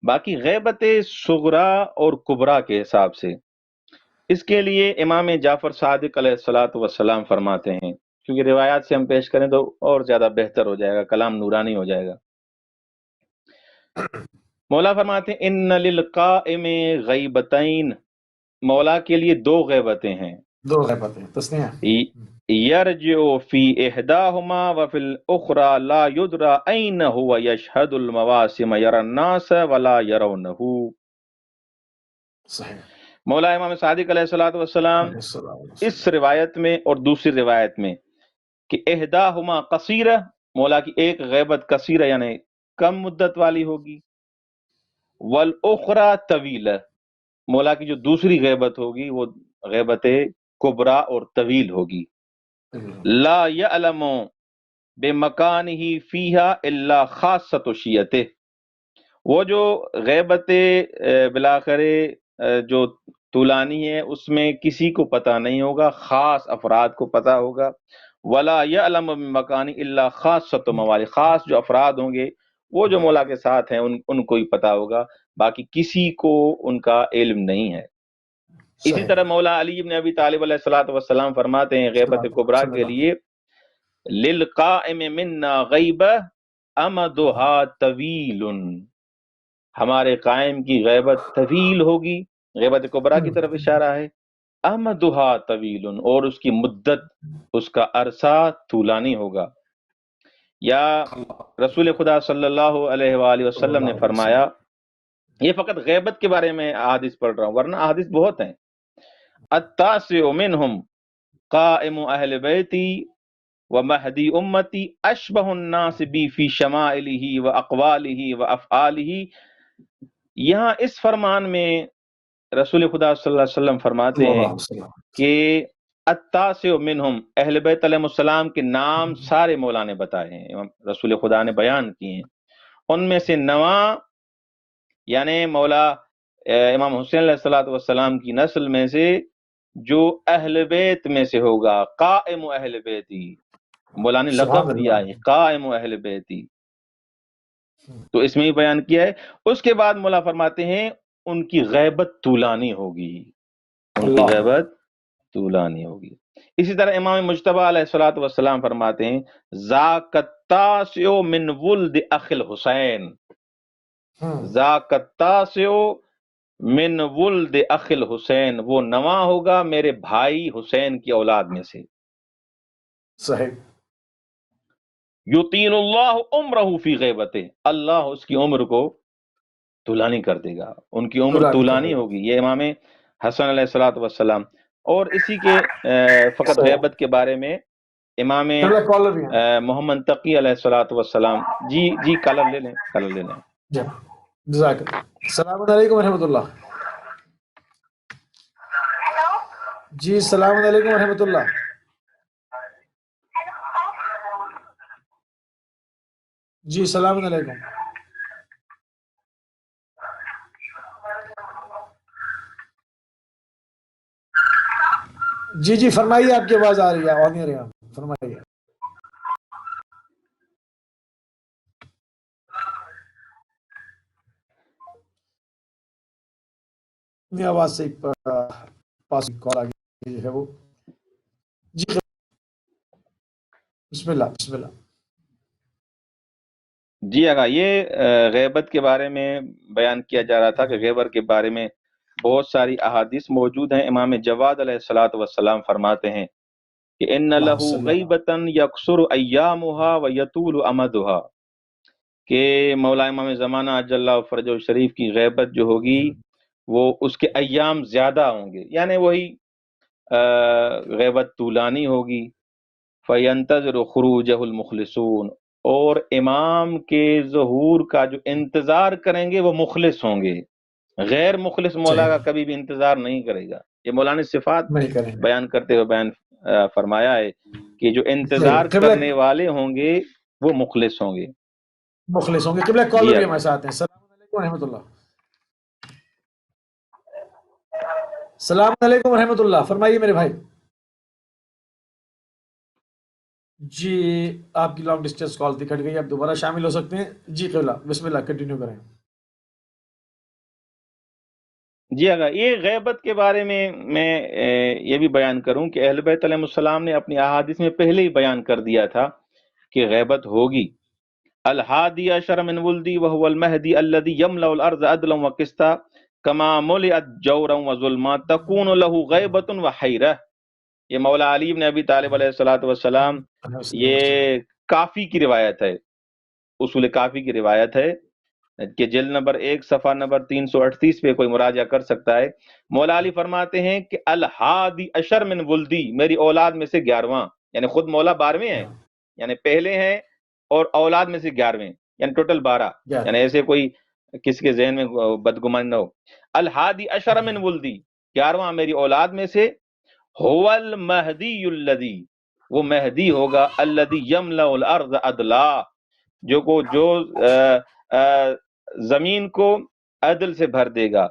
باقی غیبت صغرا اور کبرا کے حساب سے اس کے لیے امام جعفر صادق علیہ الصلوۃ والسلام فرماتے ہیں، کیونکہ روایات سے ہم پیش کریں تو اور زیادہ بہتر ہو جائے گا، کلام نورانی ہو جائے گا۔ مولا فرماتے ہیں ان للقائم غیبتین، مولا کے لیے دو غیبتیں ہیں، دو غیبتیں تسنیہ یرجع فی احداہما وفی الاخرى لا یدرى این هو یشہد المواسم یرى الناس ولا یرونہ۔ صحیح۔ مولا امام صادق علیہ الصلوۃ والسلام اس روایت میں اور دوسری روایت میں کہ احداہما قصیرہ، مولا کی ایک غیبت قصیرہ یعنی کم مدت والی ہوگی، والاخرى طویلہ، مولا کی جو دوسری غیبت ہوگی وہ غیبت کبرا اور طویل ہوگی۔ لا یعلم بمکانہ فیہا الا خاصۃ شیعتہ، وہ جو غیبت بالآخر جو طولانی ہے اس میں کسی کو پتہ نہیں ہوگا، خاص افراد کو پتہ ہوگا۔ ولا یعلم بمکانہ الا خاصۃ موالی، خاص جو افراد ہوں گے وہ جو مولا کے ساتھ ہیں ان کو ہی پتہ ہوگا، باقی کسی کو ان کا علم نہیں ہے۔ اسی طرح مولا علی ابن ابی طالب علیہ الصلوۃ والسلام فرماتے ہیں غیبت کبریٰ کے لیے للقائم منا غیبہ امدھا طویل، ہمارے قائم کی غیبت طویل ہوگی، غیبت کبریٰ کی طرف اشارہ ہے، امدھا طویل، اور اس کی مدت، اس کا عرصہ طولانی ہوگا۔ یا رسول خدا صلی اللہ علیہ وآلہ وسلم نے فرمایا، یہ فقط غیبت کے بارے میں احادیث پڑھ رہا ہوں ورنہ احادیث بہت ہیں، التاسع منہم قائم اہل بیتی ومہدی امتی اشبہ الناس بی فی شمائلہ واقوالہ وافعالہ۔ یہاں اس فرمان میں رسول خدا صلی اللہ علیہ وسلم فرماتے ہیں کہ التاسع منہم، اہل بیت علیہ السلام کے نام سارے مولا نے بتائے ہیں، رسول خدا نے بیان کیے ہیں، ان میں سے نواں یعنی مولا امام حسین علیہ الصلوۃ والسلام کی نسل میں سے جو اہل بیت میں سے ہوگا، قائم اہل بیتی، مولا نے لقب دیا ہے قائم اہل بیتی، تو اس میں ہی بیان کیا ہے۔ اس کے بعد مولا فرماتے ہیں ان کی غیبت طولانی ہوگی، ان کی غیبت طولانی ہوگی۔ اسی طرح امام مجتبیٰ علیہ الصلوۃ والسلام فرماتے ہیں ذاک التاسع من ولد اخ الحسین، ذاک التاسع من ولد اخ الحسین، وہ نواں ہوگا میرے بھائی حسین کی اولاد میں سے۔ صحیح۔ یطیل اللہ عمرہ فی غیبتہ، اللہ اس کی عمر کو طولانی کر دے گا، ان کی عمر طولانی ہوگی، یہ امام حسن علیہ الصلوۃ والسلام۔ اور اسی کے فقط غیبت کے بارے میں امام محمد تقی علیہ الصلوۃ والسلام، جی کالر لے لیں، کالر لے لیں۔ جزاک اللہ۔ السلام علیکم ورحمۃ اللہ۔ جی السلام علیکم ورحمۃ اللہ۔ جی السلام علیکم۔ جی فرمائیے، آپ کی آواز آ رہی ہے، آواز نہیں آ رہی ہے، فرمائیے۔ آواز سے پاس کال آ گئی ہے وہ۔ جی بسم اللہ بسم اللہ۔ جی آقا، یہ غیبت کے بارے میں بیان کیا جا رہا تھا کہ غیبت کے بارے میں بہت ساری احادیث موجود ہیں۔ امام جواد علیہ الصلوۃ والسلام فرماتے ہیں کہ ان لہ غیبۃ یکثر ایامها ویطول امدها، کہ مولا امام زمانہ عجل اللہ فرجہ شریف کی غیبت جو ہوگی وہ اس کے ایام زیادہ ہوں گے، یعنی وہی غیبت طولانی ہوگی فَيَنْتَظِرُ خُرُوجَهُ الْمُخْلِصُونَ، اور امام کے ظہور کا جو انتظار کریں گے وہ مخلص ہوں گے، غیر مخلص مولا کا صحیح کبھی بھی انتظار نہیں کرے گا۔ یہ مولانا نے صفات نہیں کریں گے۔ بیان کرتے ہوئے بیان فرمایا ہے کہ جو انتظار قبلہ کرنے والے ہوں گے وہ مخلص ہوں گے۔ مخلص ہوں گے۔ قبلہ جی کالر بھی آگے۔ ہمارے ساتھ ہیں۔ السلام علیکم ورحمۃ اللہ۔ السلام علیکم ورحمۃ اللہ، فرمائیے میرے بھائی۔ جی آپ کی لانگ ڈسٹینس کال تھی، کٹ گئی، آپ دوبارہ شامل ہو سکتے ہیں۔ جی قبلہ بسم اللہ کنٹینیو کریں۔ جی اگر یہ غیبت کے بارے میں یہ بھی بیان کروں کہ اہل بیت علیہ السلام نے اپنی احادیث میں پہلے ہی بیان کر دیا تھا کہ غیبت ہوگی۔ الحادی عشر من ولدی وهو المہدی الذی یملأ الارض عدلا وقسطا کما ملئت جورا وظلما تکون له غیبت وحیرہ۔ یہ مولا علی بن ابی طالب علیہ الصلوۃ والسلام، یہ کافی کی روایت ہے، اصول کافی کی روایت ہے کہ جلد نمبر 1 صفحہ نمبر 338 پہ کوئی مراجعہ کر سکتا ہے۔ مولا علی فرماتے ہیں کہ الحادی عشر من ولدی، میری اولاد میں سے 11واں، یعنی خود مولا 12ویں ہیں، یعنی پہلے ہیں اور اولاد میں سے 11ویں، یعنی ٹوٹل 12، یعنی ایسے کوئی کسی کے ذہن میں بدگمان نہ ہو۔ الحادی عشر من ولدی، 11واں میری اولاد میں سے، هو المہدی الذی، وہ مہدی ہوگا، الذی یملأ الارض عدلا، جو زمین کو عدل سے بھر دے گا،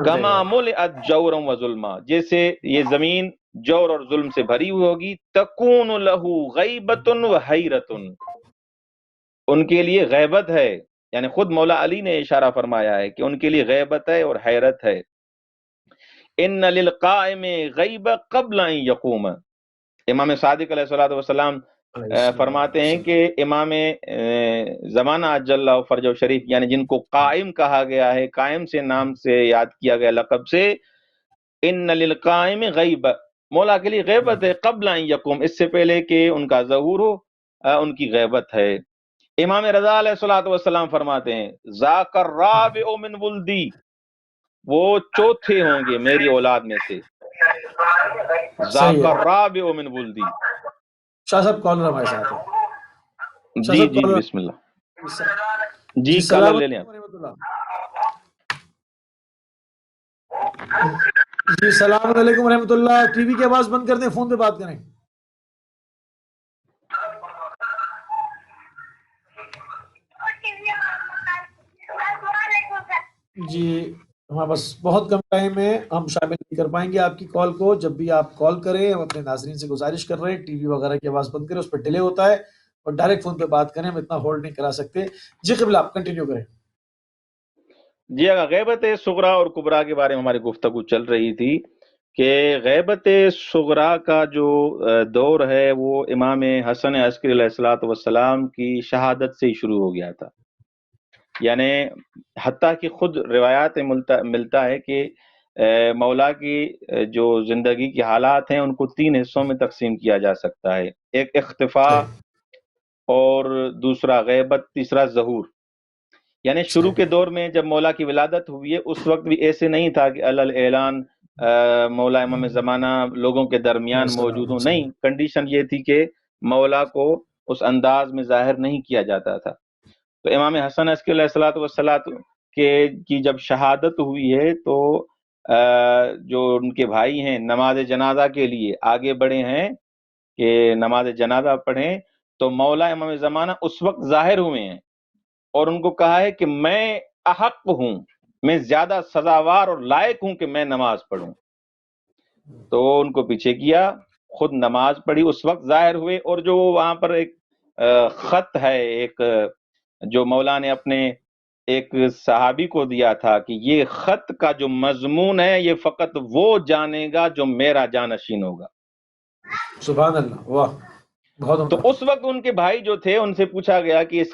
کما ملئت جورا و ظلما، جیسے یہ زمین جور اور ظلم سے بھری ہوئی ہوگی، تکون لہ غیبت و حیرت، ان کے لیے غیبت ہے، یعنی خود مولا علی نے اشارہ فرمایا ہے کہ ان کے لیے غیبت ہے اور حیرت ہے۔ ان للقائم غیب قبل ان یقوم، امام صادق علیہ الصلوۃ والسلام فرماتے ہیں کہ امام زمانہ عجل اللہ فرجہ شریف، یعنی جن کو قائم کہا گیا ہے، قائم سے نام سے یاد کیا گیا لقب سے، ان للقائم غیب، مولا کے لیے غیبت ہے، قبل ان یقوم، اس سے پہلے کہ ان کا ظہور ہو ان کی غیبت ہے۔ امام رضا علیہ الصلوۃ والسلام فرماتے ہیں ذاک الرابع من ولدی، وہ چوتھے ہوں گے میری اولاد میں سے، ذاک الرابع من ولدی۔ شاہ صاحب کالر ہمارے ساتھ ہیں۔ جی جی بسم اللہ، جی کالر لے لیں آپ۔ جی السلام علیکم ورحمۃ اللہ، ٹی وی کی آواز بند کر دیں، فون پہ بات کریں۔ جی ہمارے پاس بہت کم ٹائم ہے، ہم شامل نہیں کر پائیں گے آپ کی کال کو۔ جب بھی آپ کال کریں، ہم اپنے ناظرین سے گزارش کر رہے ہیں ٹی وی وغیرہ کی آواز بند کریں، اس پہ ڈیلے ہوتا ہے اور ڈائریکٹ فون پہ بات کریں، ہم اتنا ہولڈ نہیں کرا سکتے۔ جی قبلہ آپ کنٹینیو کریں۔ جی اگر غیبت صغریٰ اور کبریٰ کے بارے میں ہماری گفتگو چل رہی تھی کہ غیبت صغریٰ کا جو دور ہے وہ امام حسن عسکری علیہ الصلوۃ والسلام کی شہادت سے ہی شروع ہو گیا تھا، یعنی حتیٰ کہ خود روایات ملتا ہے کہ مولا کی جو زندگی کے حالات ہیں ان کو 3 حصوں میں تقسیم کیا جا سکتا ہے، ایک اختفاء اور دوسرا غیبت، تیسرا ظہور۔ یعنی شروع کے دور میں جب مولا کی ولادت ہوئی ہے اس وقت بھی ایسے نہیں تھا کہ اعلان مولا امام زمانہ لوگوں کے درمیان موجود ہوں، نہیں، کنڈیشن یہ تھی کہ مولا کو اس انداز میں ظاہر نہیں کیا جاتا تھا۔ تو امام حسن عسکری علیہ الصلوۃ والسلام کی جب شہادت ہوئی ہے تو جو ان کے بھائی ہیں نماز جنازہ کے لیے آگے بڑھے ہیں کہ نماز جنازہ پڑھیں، تو مولا امام زمانہ اس وقت ظاہر ہوئے ہیں اور ان کو کہا ہے کہ میں احق ہوں، میں زیادہ سزاوار اور لائق ہوں کہ میں نماز پڑھوں۔ تو ان کو پیچھے کیا، خود نماز پڑھی، اس وقت ظاہر ہوئے، اور جو وہاں پر ایک خط ہے، ایک جو مولا نے اپنے ایک صحابی کو دیا تھا کہ یہ خط کا جو مضمون ہے یہ فقط وہ جانے گا جو میرا جانشین ہوگا۔ سبحان اللہ، واہ، بہت تو اس وقت ان کے بھائی جو تھے ان سے پوچھا گیا کہ اس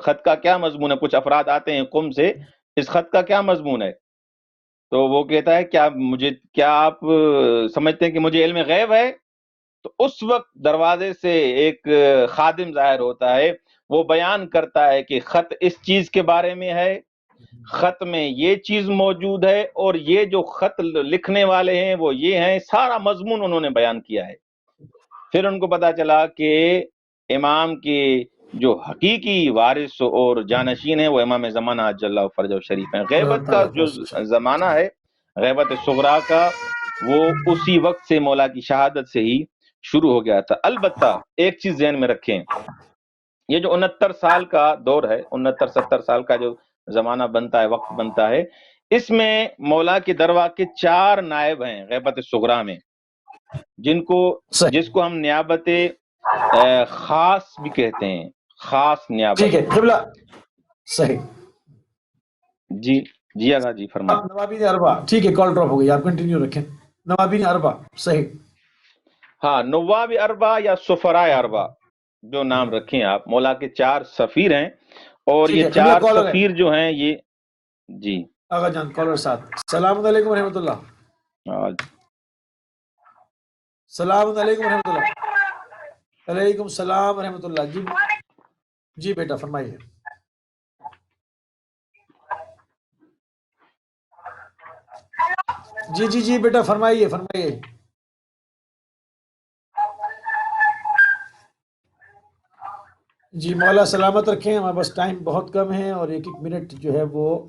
خط کا کیا مضمون ہے، کچھ افراد آتے ہیں قم سے، اس خط کا کیا مضمون ہے؟ تو وہ کہتا ہے کیا آپ سمجھتے ہیں کہ مجھے علم غیب ہے؟ تو اس وقت دروازے سے ایک خادم ظاہر ہوتا ہے، وہ بیان کرتا ہے کہ خط اس چیز کے بارے میں ہے، خط میں یہ چیز موجود ہے، اور یہ جو خط لکھنے والے ہیں وہ یہ ہیں، سارا مضمون انہوں نے بیان کیا ہے۔ پھر ان کو پتا چلا کہ امام کے جو حقیقی وارث اور جانشین ہیں وہ امام زمانہ عجل اللہ فرجہ شریف ہیں. غیبت کا جو زمانہ ہے، غیبت صغرا کا، وہ اسی وقت سے مولا کی شہادت سے ہی شروع ہو گیا تھا. البتہ ایک چیز ذہن میں رکھیں، یہ جو 69 سال کا دور ہے، 69-70 سال کا جو زمانہ بنتا ہے، وقت بنتا ہے، اس میں مولا کے دروا کے 4 نائب ہیں غیبت صغرا میں، جس کو ہم نیابت خاص بھی کہتے ہیں، خاص نیابت. ٹھیک ہے قبلہ، صحیح. جی آگا جی فرمائیں. نوابین اربع، ٹھیک ہے کال ڈراپ ہو گئی، آپ کنٹینیو رکھیں. نوابین اربع، صحیح. ہاں، نواب اربع یا سفراء اربع جو نام رکھیں آپ، مولا کے 4 سفیر ہیں، اور یہ 4 سفیر جو ہیں یہ جی آغا جان کالر ساتھ. السلام علیکم ورحمۃ اللہ. السلام علیکم ورحمۃ اللہ. وعلیکم السلام ورحمۃ اللہ. جی بیٹا فرمائیے. جی بیٹا فرمائیے. جی مولا سلامت رکھیں. ہمارے پاس ٹائم بہت کم ہے اور ایک منٹ جو ہے وہ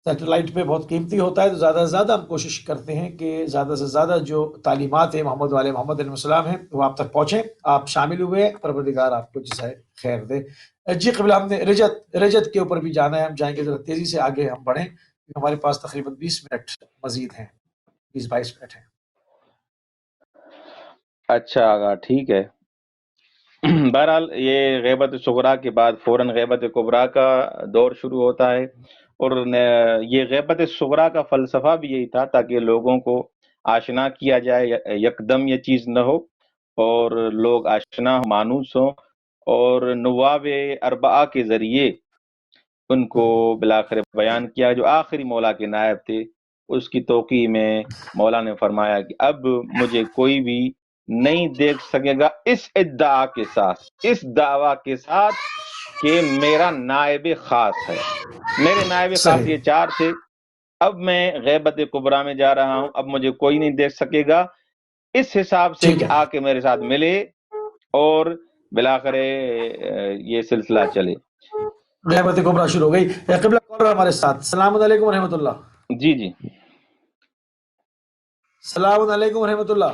سیٹلائٹ پہ بہت قیمتی ہوتا ہے، تو زیادہ سے زیادہ ہم کوشش کرتے ہیں کہ زیادہ سے زیادہ جو تعلیمات ہیں محمد والے محمد علیہ السلام ہیں وہ آپ تک پہنچیں. آپ شامل ہوئے، پروردگار آپ کو جزائے خیر دے. جی قبلہ، ہم نے رجت کے اوپر بھی جانا ہے. ہم جائیں گے ذرا تیزی سے آگے ہم بڑھیں، ہمارے پاس تقریباً 20 منٹ مزید ہیں، 20-22 منٹ ہیں. اچھا آگا ٹھیک ہے. بہرحال یہ غیبت صغرا کے بعد فوراً غیبت کبریٰ کا دور شروع ہوتا ہے، اور یہ غیبت صغرا کا فلسفہ بھی یہی تھا تاکہ لوگوں کو آشنا کیا جائے، یکدم یہ چیز نہ ہو اور لوگ آشنا مانوس ہوں، اور نواب اربعہ کے ذریعے ان کو بالآخر بیان کیا. جو آخری مولا کے نائب تھے، اس کی توقیع میں مولا نے فرمایا کہ اب مجھے کوئی بھی نہیں دیکھ سکے گا اس ادعا کے ساتھ، اس دعویٰ کے ساتھ کہ میرا نائب خاص ہے. میرے نائب خاص یہ 4 تھے، اب میں غیبت کبریٰ میں جا رہا ہوں، اب مجھے کوئی نہیں دیکھ سکے گا، اس حساب سے کہ آ کے میرے ساتھ ملے اور بالآخر یہ سلسلہ چلے. غیبت کبریٰ شروع ہو گئی. قبلہ کالر ہمارے ساتھ. السلام علیکم ورحمۃ اللہ. جی السلام علیکم ورحمۃ اللہ.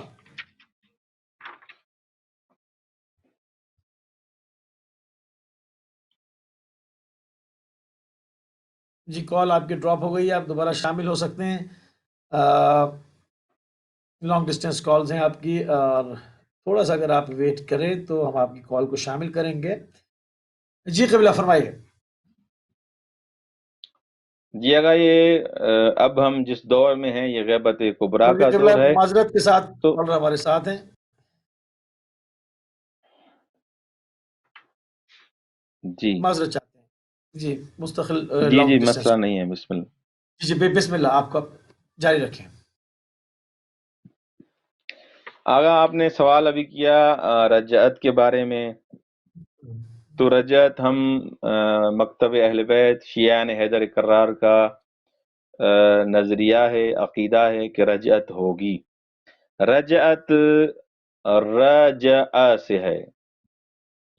جی کال آپ کی ڈراپ ہو گئی ہے، آپ دوبارہ شامل ہو سکتے ہیں. لانگ ڈسٹینس کالز ہیں آپ کی، اور تھوڑا سا اگر آپ ویٹ کریں تو ہم آپ کی کال کو شامل کریں گے. جی قبلہ فرمائیے. جی اگر یہ اب ہم جس دور میں ہیں یہ غیبت کبریٰ کا دور ہے. معذرت کے ساتھ تو ہمارے ساتھ ہیں. جی معذرت چاہتے ہیں. جی مستقل جی مسئلہ نہیں ہے. بسم اللہ. جی بسم اللہ، آپ کا جاری رکھیں. آگا آپ نے سوال ابھی کیا رجعت کے بارے میں. تو رجعت ہم مکتب اہل بیت شیعان حیدر کرار کا نظریہ ہے، عقیدہ ہے کہ رجعت ہوگی. رجعت رجع سے ہے،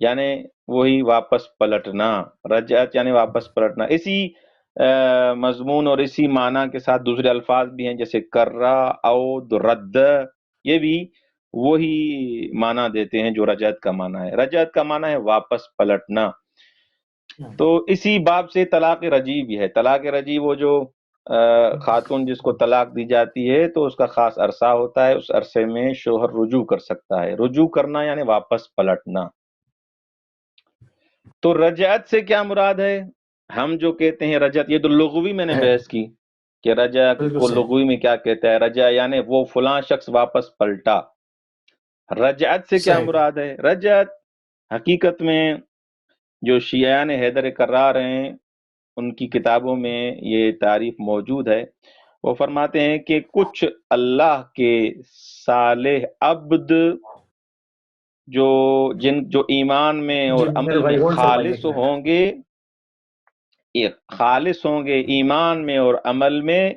یعنی وہی واپس پلٹنا. رجعت یعنی واپس پلٹنا. اسی مضمون اور اسی معنی کے ساتھ دوسرے الفاظ بھی ہیں، جیسے کرہ، عود، رد، یہ بھی وہی معنی دیتے ہیں جو رجعت کا معنی ہے. رجعت کا معنی ہے واپس پلٹنا. تو اسی باب سے طلاق رجعی بھی ہے. طلاق رجعی وہ جو خاتون جس کو طلاق دی جاتی ہے تو اس کا خاص عرصہ ہوتا ہے، اس عرصے میں شوہر رجوع کر سکتا ہے. رجوع کرنا یعنی واپس پلٹنا. تو رجعت سے کیا مراد ہے؟ ہم جو کہتے ہیں رجعت، یہ تو لغوی میں نے بحث کی کہ رجعت کو لغوی میں کیا کہتا ہے. رجع یعنی وہ فلاں شخص واپس پلٹا. رجعت سے کیا مراد ہے؟ رجعت حقیقت میں جو شیعان حیدر کرار ہیں ان کی کتابوں میں یہ تعریف موجود ہے. وہ فرماتے ہیں کہ کچھ اللہ کے صالح عبد جو ایمان میں اور عمل میں خالص ہوں گے، ایمان میں اور عمل میں،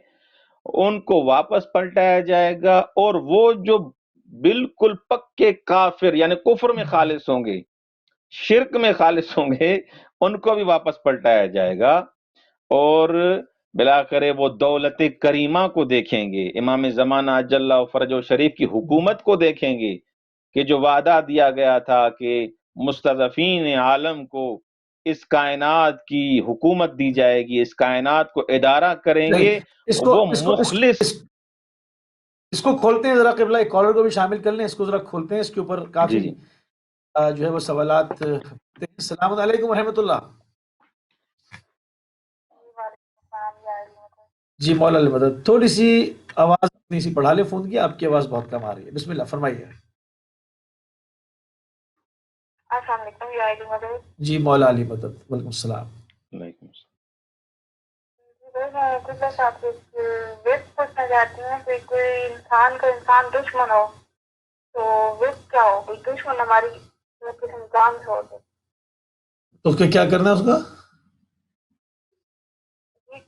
ان کو واپس پلٹایا جائے گا. اور وہ جو بالکل پکے کافر یعنی کفر میں خالص ہوں گے، شرک میں خالص ہوں گے، ان کو بھی واپس پلٹایا جائے گا، اور بلاخر وہ دولت کریمہ کو دیکھیں گے، امام زمانہ اجل اللہ فرجہ شریف کی حکومت کو دیکھیں گے کہ جو وعدہ دیا گیا تھا کہ مستضعفین عالم کو اس کائنات کی حکومت دی جائے گی، اس کائنات کو ادارہ کریں گے، وہ مخلص۔ اس کو کھولتے ہیں ذرا قبلہ، ایک کالر کو بھی شامل کر لیں، اس کو ذرا کھولتے ہیں، اس کے اوپر کافی جی جو ہے وہ سوالات۔ السلام علیکم ورحمۃ اللہ۔ جی مولا علی مدد، تھوڑی سی آواز اپنی سی بڑھا لیں فون کی، آپ کی آواز بہت کم آ رہی ہے۔ بسم اللہ فرمائیے۔ السلام علیکم یا علی مدد۔ جی مولا علی مدد، وعلیکم السلام۔ وعلیکم السلام۔ میں قبلہ صاحب سے ویب پوچھنا چاہتی ہوں کہ کوئی انسان کا انسان دشمن ہو تو ویب کیا ہو؟ کوئی دشمن ہماری کسی انسان سے ہو تو اس کے کیا کرنا ہے اس کا؟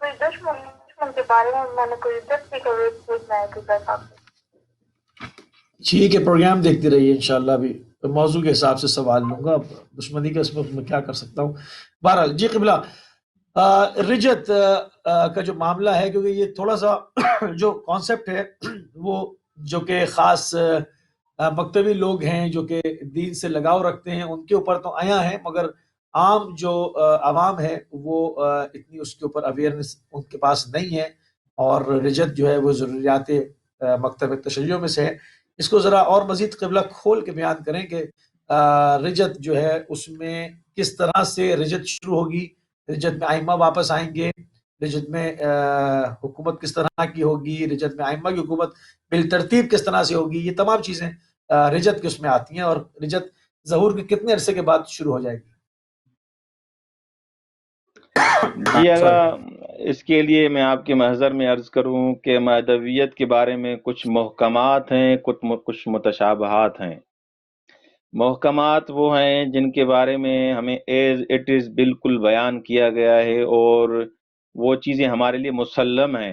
کوئی دشمن کے بارے میں نے کوئی دستی کا ویب پوچھنا ہے قبلہ صاحب سے۔ ٹھیک ہے، پروگرام دیکھتے رہیے انشاءاللہ، بھی موضوع کے حساب سے سوال لوں گا۔ دشمنی کا اس میں کیا کر سکتا ہوں۔ بہرحال جی قبلہ، رجت کا جو معاملہ ہے، کیونکہ یہ تھوڑا سا جو کانسیپٹ ہے وہ جو کہ خاص مکتبی لوگ ہیں جو کہ دین سے لگاؤ رکھتے ہیں ان کے اوپر تو آیا ہے، مگر عام جو عوام ہے وہ اتنی اس کے اوپر اویئرنس ان کے پاس نہیں ہے، اور رجت جو ہے وہ ضروریات مکتب تشیع میں سے ہے۔ اس کو ذرا اور مزید قبلہ کھول کے بیان کریں کہ رجت جو ہے اس میں کس طرح سے رجت شروع ہوگی، رجت میں ائمہ واپس آئیں گے، رجت میں حکومت کس طرح کی ہوگی، رجت میں ائمہ کی حکومت بالترتیب کس طرح سے ہوگی، یہ تمام چیزیں رجت کے اس میں آتی ہیں، اور رجت ظہور کے کتنے عرصے کے بعد شروع ہو جائے گی؟ جی اگر اس کے لیے میں آپ کے محضر میں عرض کروں کہ مہدویت کے بارے میں کچھ محکمات ہیں، کچھ متشابہات ہیں۔ محکمات وہ ہیں جن کے بارے میں ہمیں ایز اٹ از بالکل بیان کیا گیا ہے، اور وہ چیزیں ہمارے لیے مسلم ہیں،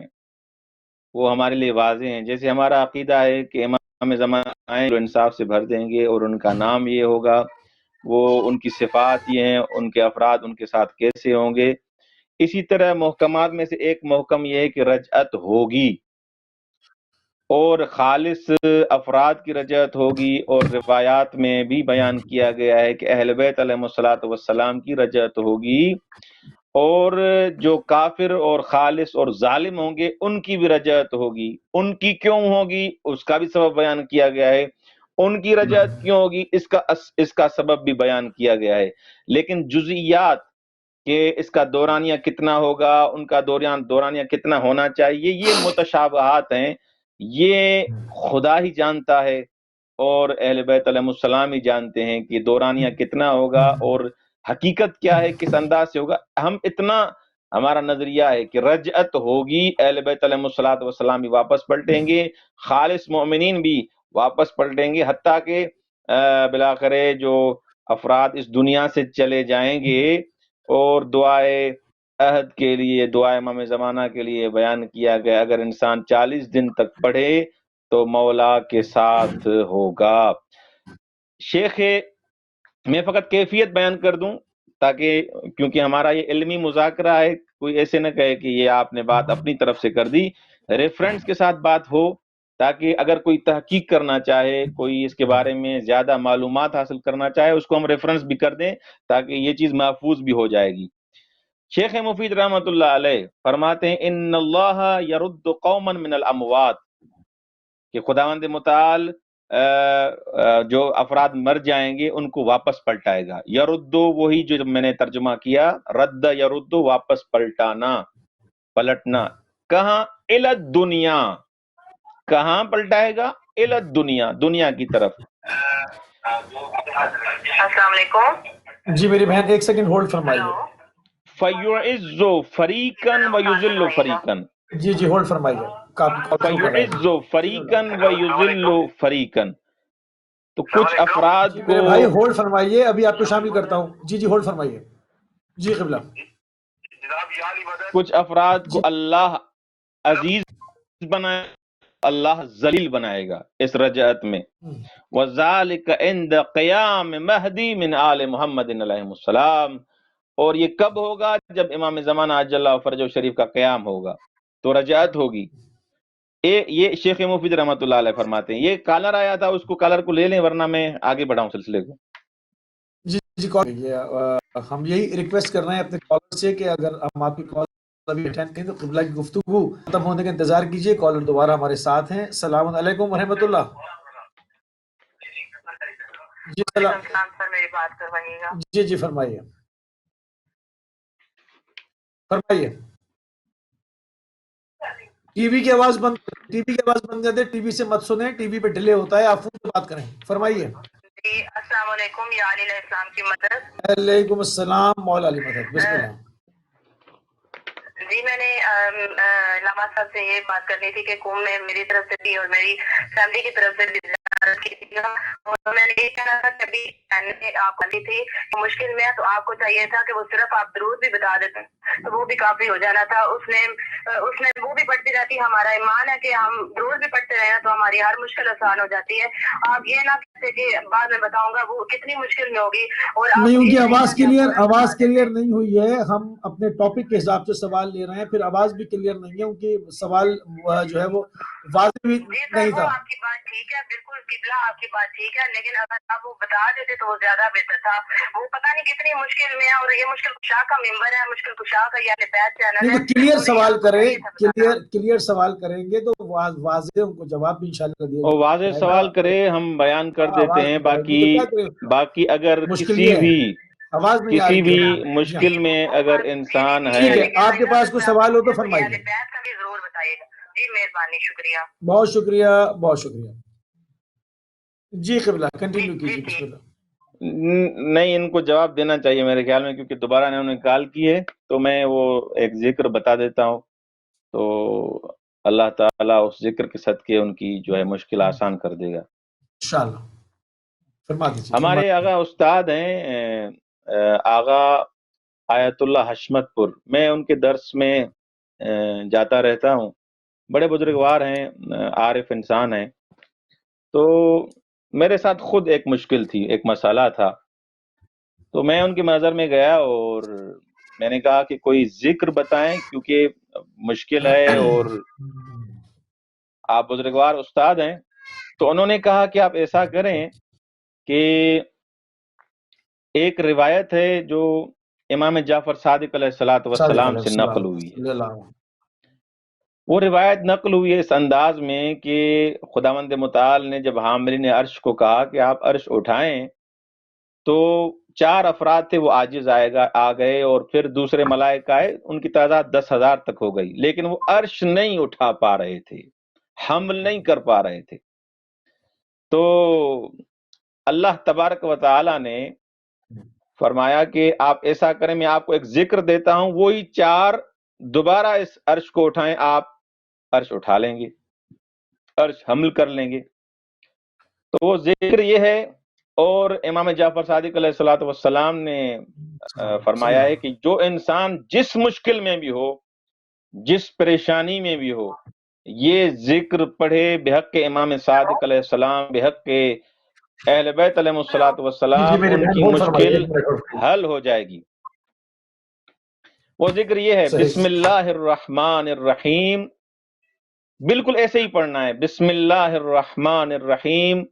وہ ہمارے لیے واضح ہیں۔ جیسے ہمارا عقیدہ ہے کہ امام زمانہ آئیں جو انصاف سے بھر دیں گے، اور ان کا نام یہ ہوگا، وہ ان کی صفات یہ ہیں، ان کے افراد ان کے ساتھ کیسے ہوں گے۔ اسی طرح محکمات میں سے ایک محکم یہ ہے کہ رجعت ہوگی، اور خالص افراد کی رجعت ہوگی، اور روایات میں بھی بیان کیا گیا ہے کہ اہل بیت علیہم الصلوۃ والسلام کی رجعت ہوگی، اور جو کافر اور خالص اور ظالم ہوں گے ان کی بھی رجعت ہوگی۔ ان کی کیوں ہوگی اس کا بھی سبب بیان کیا گیا ہے، ان کی رجعت کیوں ہوگی اس کا سبب بھی بیان کیا گیا ہے، لیکن جزئیات کہ اس کا دورانیہ کتنا ہوگا، ان کا دورانیہ کتنا ہونا چاہیے، یہ متشابہات ہیں، یہ خدا ہی جانتا ہے، اور اہل بیت علیہ السلام ہی جانتے ہیں کہ دورانیہ کتنا ہوگا اور حقیقت کیا ہے، کس انداز سے ہوگا۔ ہم اتنا ہمارا نظریہ ہے کہ رجعت ہوگی، اہل بیت علیہ السلام بھی واپس پلٹیں گے، خالص مومنین بھی واپس پلٹیں گے، حتیٰ کہ بالآخر جو افراد اس دنیا سے چلے جائیں گے، اور دعائے عہد کے لیے، دعائے امام زمانہ کے لیے بیان کیا گیا اگر انسان 40 دن تک پڑھے تو مولا کے ساتھ ہوگا۔ شیخ میں فقط کیفیت بیان کر دوں تاکہ، کیونکہ ہمارا یہ علمی مذاکرہ ہے، کوئی ایسے نہ کہے کہ یہ آپ نے بات اپنی طرف سے کر دی، ریفرنس کے ساتھ بات ہو، تاکہ اگر کوئی تحقیق کرنا چاہے، کوئی اس کے بارے میں زیادہ معلومات حاصل کرنا چاہے، اس کو ہم ریفرنس بھی کر دیں تاکہ یہ چیز محفوظ بھی ہو جائے گی۔ شیخ مفید رحمۃ اللہ علیہ فرماتے ہیں ان اللہ یرد قوما من الاموات، کہ خداوند متعال جو افراد مر جائیں گے ان کو واپس پلٹائے گا۔ یردو وہی جو میں نے ترجمہ کیا، رد یردو واپس پلٹانا، پلٹنا۔ کہاں؟ الی الدنیا، کہاں پلٹائے گا؟ الی الدنیا، دنیا کی طرف۔ السلام علیکم۔ جی میری بہن ایک سیکنڈ ہولڈ فرمائیے۔ فَيُعِزُّ فَرِيقًا وَيُذِلُّ فَرِيقًا، جی جی ہولڈ فرمائیے۔ فَيُعِزُّ فَرِيقًا وَيُذِلُّ فَرِيقًا، تو کچھ افراد جی کو، میرے بھائی ہولڈ فرمائیے، ابھی آپ کو شامل کرتا ہوں۔ جی جی ہولڈ فرمائیے۔ جی قبلہ، کچھ افراد کو اللہ عزیز بنائے اللہ ذلیل بنائے گا اس رجعت میں. وَذَلِكَ عِنْدَ قِيَامِ مَهْدِي مِنْ آلِ محمد علیہ السلام. اور یہ کب ہوگا؟ جب امام زمانہ عجل اللہ فرجہ شریف کا قیام ہوگا تو رجعت ہوگی. یہ شیخ مفید رحمۃ اللہ علیہ فرماتے ہیں. یہ کالر آیا تھا، اس کو کالر کو لے لیں ورنہ میں آگے بڑھاؤں سلسلے کو. جی ہم یہی ریکویسٹ کر رہے ہیں اپنے کالر سے کہ اگر ہم آپ کی کال ابھی اٹینڈ کریں تو قبلہ کی گفتگو ختم ہونے کا انتظار کیجیے. کالر دوبارہ ہمارے ساتھ ہیں. السلام علیکم ورحمۃ اللہ. جی جی فرمائیے فرمائیے. ٹی وی کی آواز بند کر دیں. ٹی وی سے مت سنیں، ٹی وی پہ ڈیلے ہوتا ہے. آپ فون سے بات کریں. فرمائیے. جی السلام علیکم. یا علی السلام کی مدد. علیکم السلام مولا علی مدد. بسم اللہ. جی میں نے علامہ صاحب سے یہ بات کرنی تھی کہ قوم میں میری طرف سے بھی اور میری فیملی کی طرف سے بھی زیارت کی تھی، اور میں نے یہ کہنا تھا کہ ابھی آپ والی تھی مشکل میں تو آپ کو چاہیے تھا کہ وہ صرف آپ درود بھی بتا دیتے تو وہ بھی کافی ہو جانا تھا. اس نے وہ بھی پڑھتی رہتی. ہمارا ایمان ہے کہ ہم درود بھی پڑھتے رہے تو ہماری ہر مشکل آسان ہو جاتی ہے. آپ یہ نہ کہتے کہ بعد میں بتاؤں گا وہ کتنی مشکل میں ہوگی. اور نہیں، ان کی آواز کلیئر نہیں ہوئی ہے. ہم اپنے ٹاپک کے حساب سے سوال لے رہے ہیں، پھر آواز بھی کلیئر نہیں ہے. ان کی سوال جو ہے وہ واضح بھی نہیں تھا. آپ کی بات ٹھیک ہے، بالکل قبلہ آپ کی بات ٹھیک ہے، لیکن اگر آپ وہ بتا دیتے تو وہ زیادہ بہتر تھا. وہ پتہ نہیں کتنی مشکل میں ہے، اور یہ مشکل کشا کا ممبر ہے، مشکل کشا کا یعنی بیت چینل ہے. کلیئر سوال کریں، کلیئر سوال کریں گے تو واضح ان کو جواب بھی انشاءاللہ دیا جائے گا. واضح سوال کرے ہم بیان کر دیتے ہیں. باقی اگر کسی بھی مشکل میں اگر انسان ہے. ٹھیک ہے، آپ کے پاس کوئی سوال ہو تو فرمائیے. بیت کا بھی ضرور بتائیے گا. جی مہربانی، شکریہ. بہت شکریہ بہت شکریہ. جی قبلہ کنٹینیو کیجیے. بسم اللہ. نہیں، ان کو جواب دینا چاہیے میرے خیال میں، کیونکہ دوبارہ انہوں نے کال کی ہے تو میں وہ ایک ذکر بتا دیتا ہوں تو اللہ تعالیٰ اس ذکر کے صدقے ان کی جو ہے مشکل آسان کر دے گا انشاءاللہ. فرما دیجیے. ہمارے آغا استاد ہیں آغا آیت اللہ حشمت پور. میں ان کے درس میں جاتا رہتا ہوں. بڑے بزرگوار ہیں، عارف انسان ہیں. تو میرے ساتھ خود ایک مشکل تھی، ایک مسئلہ تھا. تو میں ان کے محضر میں گیا اور میں نے کہا کہ کوئی ذکر بتائیں کیونکہ مشکل ہے اور آپ بزرگوار استاد ہیں. تو انہوں نے کہا کہ آپ ایسا کریں کہ ایک روایت ہے جو امام جعفر صادق علیہ السلام سے نقل ہوئی ہے. وہ روایت نقل ہوئی ہے اس انداز میں کہ خداوند متعال نے جب حاملین عرش کو کہا کہ آپ عرش اٹھائیں تو 4 افراد تھے، وہ عاجز آ گئے، اور پھر دوسرے ملائکہ آئے، ان کی تعداد 10,000 تک ہو گئی، لیکن وہ عرش نہیں اٹھا پا رہے تھے، حمل نہیں کر پا رہے تھے. تو اللہ تبارک و تعالی نے فرمایا کہ آپ ایسا کریں، میں آپ کو ایک ذکر دیتا ہوں، وہی 4 دوبارہ اس عرش کو اٹھائیں، آپ عرش اٹھا لیں گے، عرش حمل کر لیں گے. تو وہ ذکر یہ ہے. اور امام جعفر صادق علیہ السلام نے فرمایا ہے کہ جو انسان جس مشکل میں بھی ہو، جس پریشانی میں بھی ہو، یہ ذکر پڑھے بحق امام صادق علیہ السلام، بحق اہل بیت علیہ السلام، ان کی مشکل حل ہو جائے گی. وہ ذکر یہ ہے بسم اللہ الرحمن الرحیم. بالکل ایسے ہی پڑھنا ہے، بسم اللہ الرحمن الرحیم،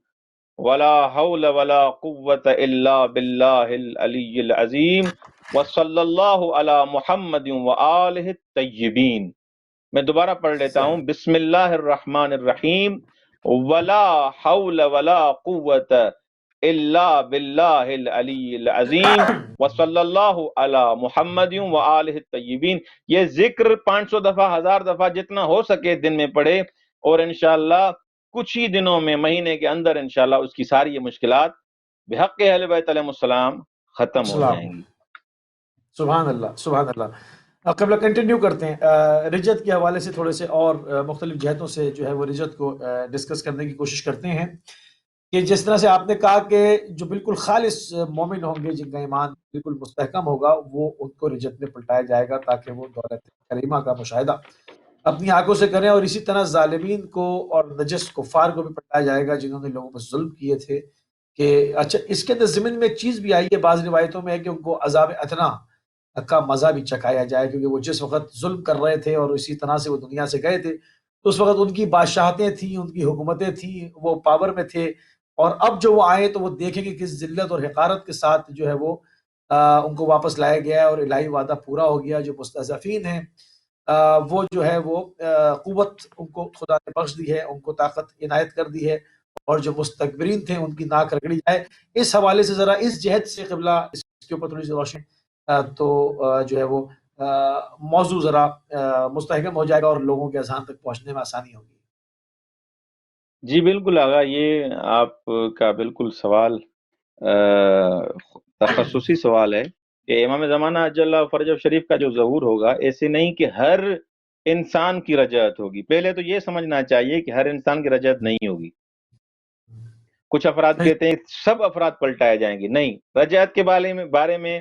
ولا حول ولا قوت الا باللہ العلی العظیم، وصلی اللہ علی محمد وآلہ الطیبین. میں دوبارہ پڑھ لیتا ہوں، بسم اللہ الرحمن الرحیم، ولا حول ولا قوت الا باللہ العلی العظیم، وصلی اللہ علی محمد وآلہ الطیبین. یہ ذکر 500 دفعہ، 1000 دفعہ، جتنا ہو سکے دن میں پڑھے، اور انشاءاللہ کچھ ہی دنوں میں، مہینے کے اندر انشاءاللہ اس کی ساری یہ مشکلات بحق اہل بیت علیہ السلام ختم ہو جائیں گی. سبحان اللہ سبحان اللہ. قبل کنٹینیو کرتے ہیں. رجت کے حوالے سے تھوڑے سے اور مختلف جہتوں سے جو ہے وہ رجت کو ڈسکس کرنے کی کوشش کرتے ہیں کہ جس طرح سے آپ نے کہا کہ جو بالکل خالص مومن ہوں گے، جن کا ایمان بالکل مستحکم ہوگا، وہ ان کو رجت میں پلٹایا جائے گا تاکہ وہ دولت کریمہ کا مشاہدہ اپنی آنکھوں سے کریں، اور اسی طرح ظالمین کو اور نجس کفار کو بھی پلٹایا جائے گا جنہوں نے لوگوں پر ظلم کیے تھے. کہ اچھا اس کے اندر ضمن میں ایک چیز بھی آئی ہے بعض روایتوں میں ہے کہ ان کو عذاب ادنا کا مزہ بھی چکھایا جائے، کیونکہ وہ جس وقت ظلم کر رہے تھے اور اسی طرح سے وہ دنیا سے گئے تھے تو اس وقت ان کی بادشاہتیں تھیں، ان کی حکومتیں تھیں، وہ پاور میں تھے، اور اب جو وہ آئے تو وہ دیکھیں کہ کس ذلت اور حقارت کے ساتھ جو ہے وہ ان کو واپس لایا گیا ہے، اور الہی وعدہ پورا ہو گیا. جو مستضعفین ہیں وہ جو ہے وہ قوت ان کو خدا نے بخش دی ہے، ان کو طاقت عنایت کر دی ہے، اور جو مستکبرین تھے ان کی ناک رگڑی جائے. اس حوالے سے ذرا اس جہت سے قبلہ اس کے اوپر تھوڑی سی روشنی تو جو ہے وہ موضوع ذرا مستحکم ہو جائے گا اور لوگوں کے اذہان تک پہنچنے میں آسانی ہوگی. جی بالکل آغا، یہ آپ کا بالکل سوال تخصصی سوال ہے کہ امام زمانہ اجل فرج شریف کا جو ظہور ہوگا، ایسے نہیں کہ ہر انسان کی رجعت ہوگی. پہلے تو یہ سمجھنا چاہیے کہ ہر انسان کی رجعت نہیں ہوگی. کچھ افراد کہتے ہیں سب افراد پلٹائے جائیں گے. نہیں، رجعت کے بارے میں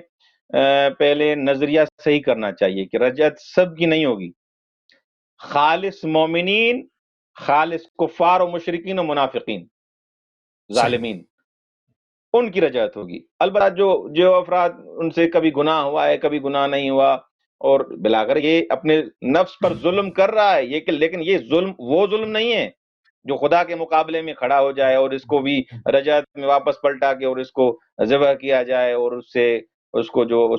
پہلے نظریہ صحیح کرنا چاہیے کہ رجعت سب کی نہیں ہوگی. خالص مومنین، خالص کفار و مشرکین و منافقین، ظالمین، ان کی رجعت ہوگی. البتہ جو افراد ان سے کبھی گناہ ہوا ہے، کبھی گناہ نہیں ہوا، اور بلاگر یہ اپنے نفس پر ظلم کر رہا ہے، لیکن یہ ظلم وہ ظلم نہیں ہے جو خدا کے مقابلے میں کھڑا ہو جائے اور اس کو بھی رجعت میں واپس پلٹا کے اور اس کو ذبح کیا جائے، اور اس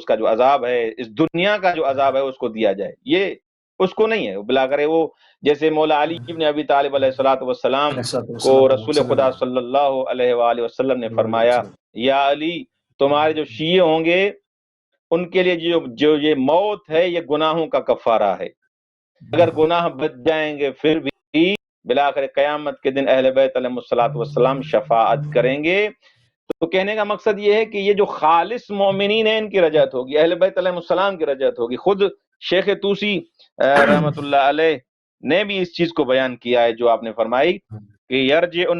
کا جو عذاب ہے، اس دنیا کا جو عذاب ہے اس کو دیا جائے. یہ اس کو نہیں ہے. بلاگر وہ جیسے مولا علی ابن ابی طالب علیہ الصلوۃ والسلام کو رسول خدا صلی اللہ علیہ وآلہ وسلم نے فرمایا، یا علی، تمہارے جو شیعہ ہوں گے ان کے لیے جو یہ موت ہے یہ گناہوں کا کفارہ ہے. اگر گناہ بچ جائیں گے پھر بھی بالآخر قیامت کے دن اہل بیت علیہ الصلوۃ والسلام شفاعت کریں گے. تو کہنے کا مقصد یہ ہے کہ یہ جو خالص مومنین ہیں ان کی رجعت ہوگی، اہل بیت علیہ السلام کی رجعت ہوگی. خود شیخ طوسی رحمۃ اللہ علیہ نے بھی اس چیز کو بیان کیا ہے جو آپ نے فرمائی کہ یرجع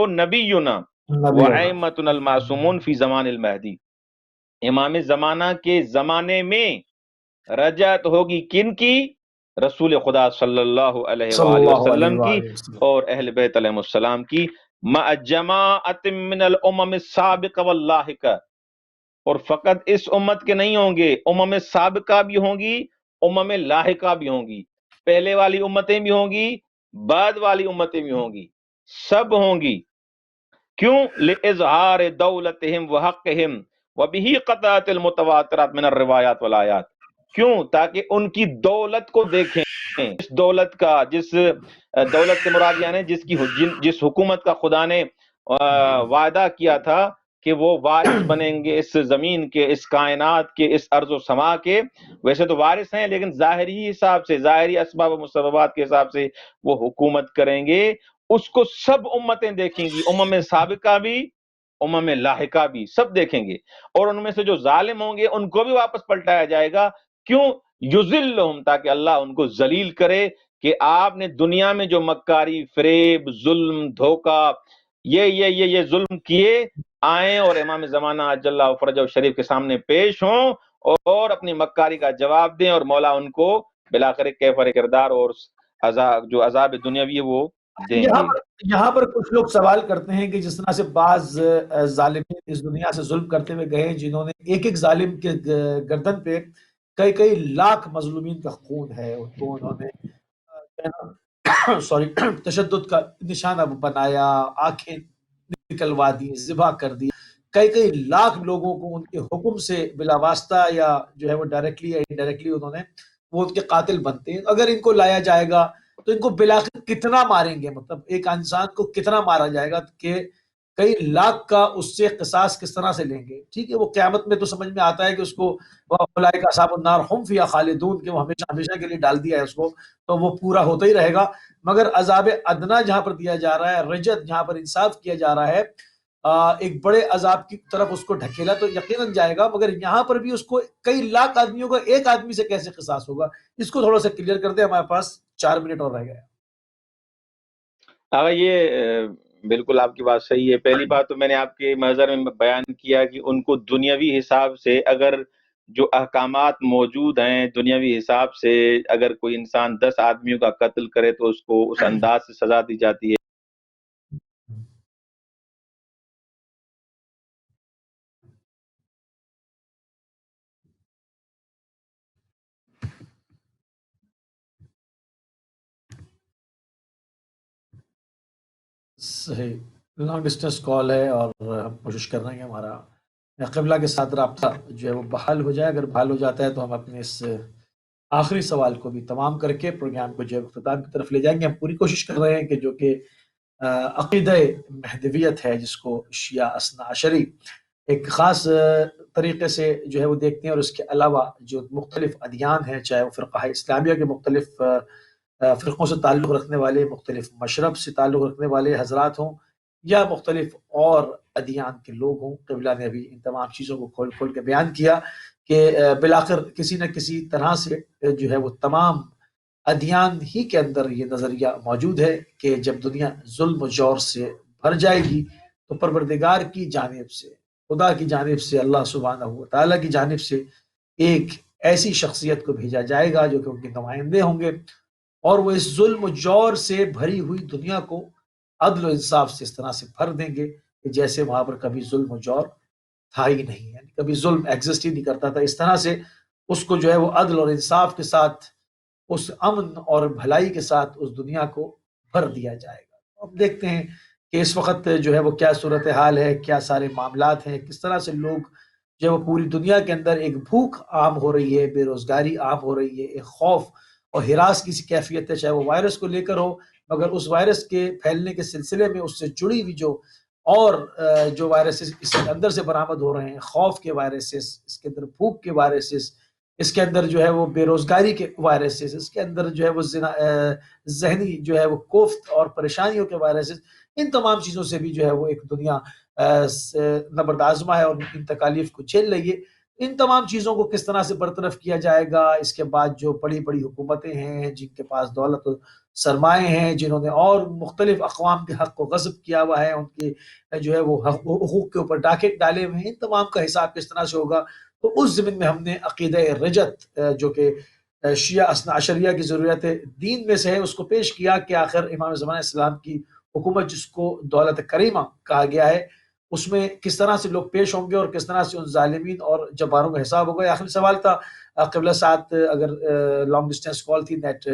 نبینا وائمتنا المعصومون فی زمان المہدی. امام زمانہ کے زمانے میں رجعت ہوگی کن کی؟ رسول خدا صلی اللہ علیہ وآلہ وسلم کی اور اہل بیت علیہ السلام کی، مع جماعت من الامم السابقہ واللاحقہ. اور فقط اس امت کے نہیں ہوں گے، امم سابقہ بھی ہوں گی، امم لاحقہ بھی ہوں گی. پہلے والی امتیں بھی ہوں گی، بعد والی امتیں بھی ہوں گی، سب ہوں گی. کیوں؟ لِإِظْهَارِ دَوْلَتِهِمْ وَحَقِّهِمْ وَبِهِ قَطَعَتِ الْمُتَوَاتِرَاتِ مِنَ الرِّوَایَاتِ وَالْآیَاتِ. کیوں؟ تاکہ ان کی دولت کو دیکھیں. اس دولت کا، جس دولت سے مراد یعنی جس حکومت کا خدا نے وعدہ کیا تھا کہ وہ وارث بنیں گے اس زمین کے، اس کائنات کے، اس ارض و سما کے. ویسے تو وارث ہیں لیکن ظاہری حساب سے، ظاہری اسباب و مسببات کے حساب سے وہ حکومت کریں گے. اس کو سب امتیں دیکھیں گی، امم سابقہ بھی، امم لاحقہ بھی، سب دیکھیں گے. اور ان میں سے جو ظالم ہوں گے ان کو بھی واپس پلٹایا جائے گا. کیوں؟ یذلہم، تاکہ اللہ ان کو ذلیل کرے کہ آپ نے دنیا میں جو مکاری، فریب، ظلم، دھوکہ، یہ ظلم کیے، آئیں اور امام زمانہ اجل فرجہ شریف کے سامنے پیش ہوں اور اپنی مکاری کا جواب دیں، اور مولا ان کو بالآخر کیفر کردار اور جو عذاب دنیاوی ہے وہ دیں گے. یہاں پر کچھ لوگ سوال کرتے ہیں کہ جس طرح سے بعض ظالمین اس دنیا سے ظلم کرتے ہوئے گئے، جنہوں نے ایک ظالم کے گردن پہ کئی لاکھ مظلومین کا خون ہے، ان کو انہوں نے تشدد کا نشانہ بنایا، آنکھیں نکلوا دی، ذبح کر دی. کئی لاکھ لوگوں کو ان کے حکم سے بلا واسطہ یا جو ہے وہ ڈائریکٹلی یا انڈائریکٹلی انہوں نے وہ ان کے قاتل بنتے ہیں. اگر ان کو لایا جائے گا تو ان کو بالآخر کتنا ماریں گے؟ مطلب ایک انسان کو کتنا مارا جائے گا کہ کئی لاکھ کا اس سے قصاص کس طرح سے لیں گے؟ ٹھیک ہے، وہ قیامت میں تو سمجھ میں آتا ہے کہ اس کو اولئک اصحاب النار هم فیہا خالدون، کہ وہ ہمیشہ کے لیے ڈال دیا ہے اس کو، تو وہ پورا ہوتا ہی رہے گا. مگر عذاب ادنا جہاں پر دیا جا رہا ہے، رجت جہاں پر انصاف کیا جا رہا ہے، ایک بڑے عذاب کی طرف اس کو ڈھکیلا تو یقیناً جائے گا. مگر یہاں پر بھی اس کو کئی لاکھ آدمیوں کا ایک آدمی سے کیسے قصاص ہوگا؟ اس کو تھوڑا سا کلیئر کر دیں، ہمارے پاس 4 منٹ اور رہ گئے. یہ بالکل آپ کی بات صحیح ہے. پہلی بات تو میں نے آپ کے محضر میں بیان کیا کہ ان کو دنیاوی حساب سے اگر جو احکامات موجود ہیں دنیاوی حساب سے، اگر کوئی انسان 10 آدمیوں کا قتل کرے تو اس کو اس انداز سے سزا دی جاتی ہے. صحیح. لانگ ڈسٹینس کال ہے اور ہم کوشش کر رہے ہیں کہ ہمارا قبلہ کے ساتھ رابطہ جو ہے وہ بحال ہو جائے. اگر بحال ہو جاتا ہے تو ہم اپنے اس آخری سوال کو بھی تمام کر کے پروگرام کو جو ہے اختتام کی طرف لے جائیں گے. ہم پوری کوشش کر رہے ہیں کہ جو کہ عقیدہ مہدویت ہے، جس کو شیعہ اثنا عشری ایک خاص طریقے سے جو ہے وہ دیکھتے ہیں، اور اس کے علاوہ جو مختلف ادیان ہیں، چاہے وہ فرقہ اسلامیہ کے مختلف فرقوں سے تعلق رکھنے والے، مختلف مشرب سے تعلق رکھنے والے حضرات ہوں، یا مختلف اور ادیان کے لوگ ہوں. قبلہ نے ابھی ان تمام چیزوں کو کھول کھول کے بیان کیا کہ بالآخر کسی نہ کسی طرح سے جو ہے وہ تمام ادیان ہی کے اندر یہ نظریہ موجود ہے کہ جب دنیا ظلم و جور سے بھر جائے گی تو پروردگار کی جانب سے، خدا کی جانب سے، اللہ سبحانہ و تعالیٰ کی جانب سے ایک ایسی شخصیت کو بھیجا جائے گا جو کہ ان کے نمائندے ہوں گے، اور وہ اس ظلم و جور سے بھری ہوئی دنیا کو عدل و انصاف سے اس طرح سے بھر دیں گے کہ جیسے وہاں پر کبھی ظلم و جور تھا ہی نہیں، یعنی کبھی ظلم ایگزسٹ ہی نہیں کرتا تھا. اس طرح سے اس کو جو ہے وہ عدل اور انصاف کے ساتھ، اس امن اور بھلائی کے ساتھ اس دنیا کو بھر دیا جائے گا. اب دیکھتے ہیں کہ اس وقت جو ہے وہ کیا صورتحال ہے، کیا سارے معاملات ہیں، کس طرح سے لوگ جو ہے وہ پوری دنیا کے اندر ایک بھوک عام ہو رہی ہے، بے روزگاری عام ہو رہی ہے، ایک خوف اور ہراس کی سی کیفیت ہے، چاہے وہ وائرس کو لے کر ہو، مگر اس وائرس کے پھیلنے کے سلسلے میں اس سے جڑی ہوئی جو اور جو وائرسز اس کے اندر سے برآمد ہو رہے ہیں، خوف کے وائرسز، اس کے اندر بھوک کے وائرسز، اس کے اندر جو ہے وہ بے روزگاری کے وائرسز، اس کے اندر جو ہے وہ ذہنی جو ہے وہ کوفت اور پریشانیوں کے وائرسز، ان تمام چیزوں سے بھی جو ہے وہ ایک دنیا نبرد ہے اور ان تکالیف کو جھیل رہی ہے. ان تمام چیزوں کو کس طرح سے برطرف کیا جائے گا؟ اس کے بعد جو بڑی بڑی حکومتیں ہیں جن کے پاس دولت و سرمائے ہیں، جنہوں نے اور مختلف اقوام کے حق کو غصب کیا ہوا ہے، ان کے جو ہے وہ حقوق کے اوپر ڈاکے ڈالے ہوئے ہیں، ان تمام کا حساب کس طرح سے ہوگا؟ تو اس زمین میں ہم نے عقیدہ رجت جو کہ شیعہ اثنا عشریہ کی ضرورت دین میں سے ہے، اس کو پیش کیا کہ آخر امام زمان اسلام کی حکومت جس کو دولت کریمہ کہا گیا ہے، اس میں کس طرح سے لوگ پیش ہوں گے اور کس طرح سے ان ظالمین اور جباروں کا حساب ہوگا. آخری سوال تھا قبلہ ساتھ اگر لانگ ڈسٹینس کال تھی، نیٹ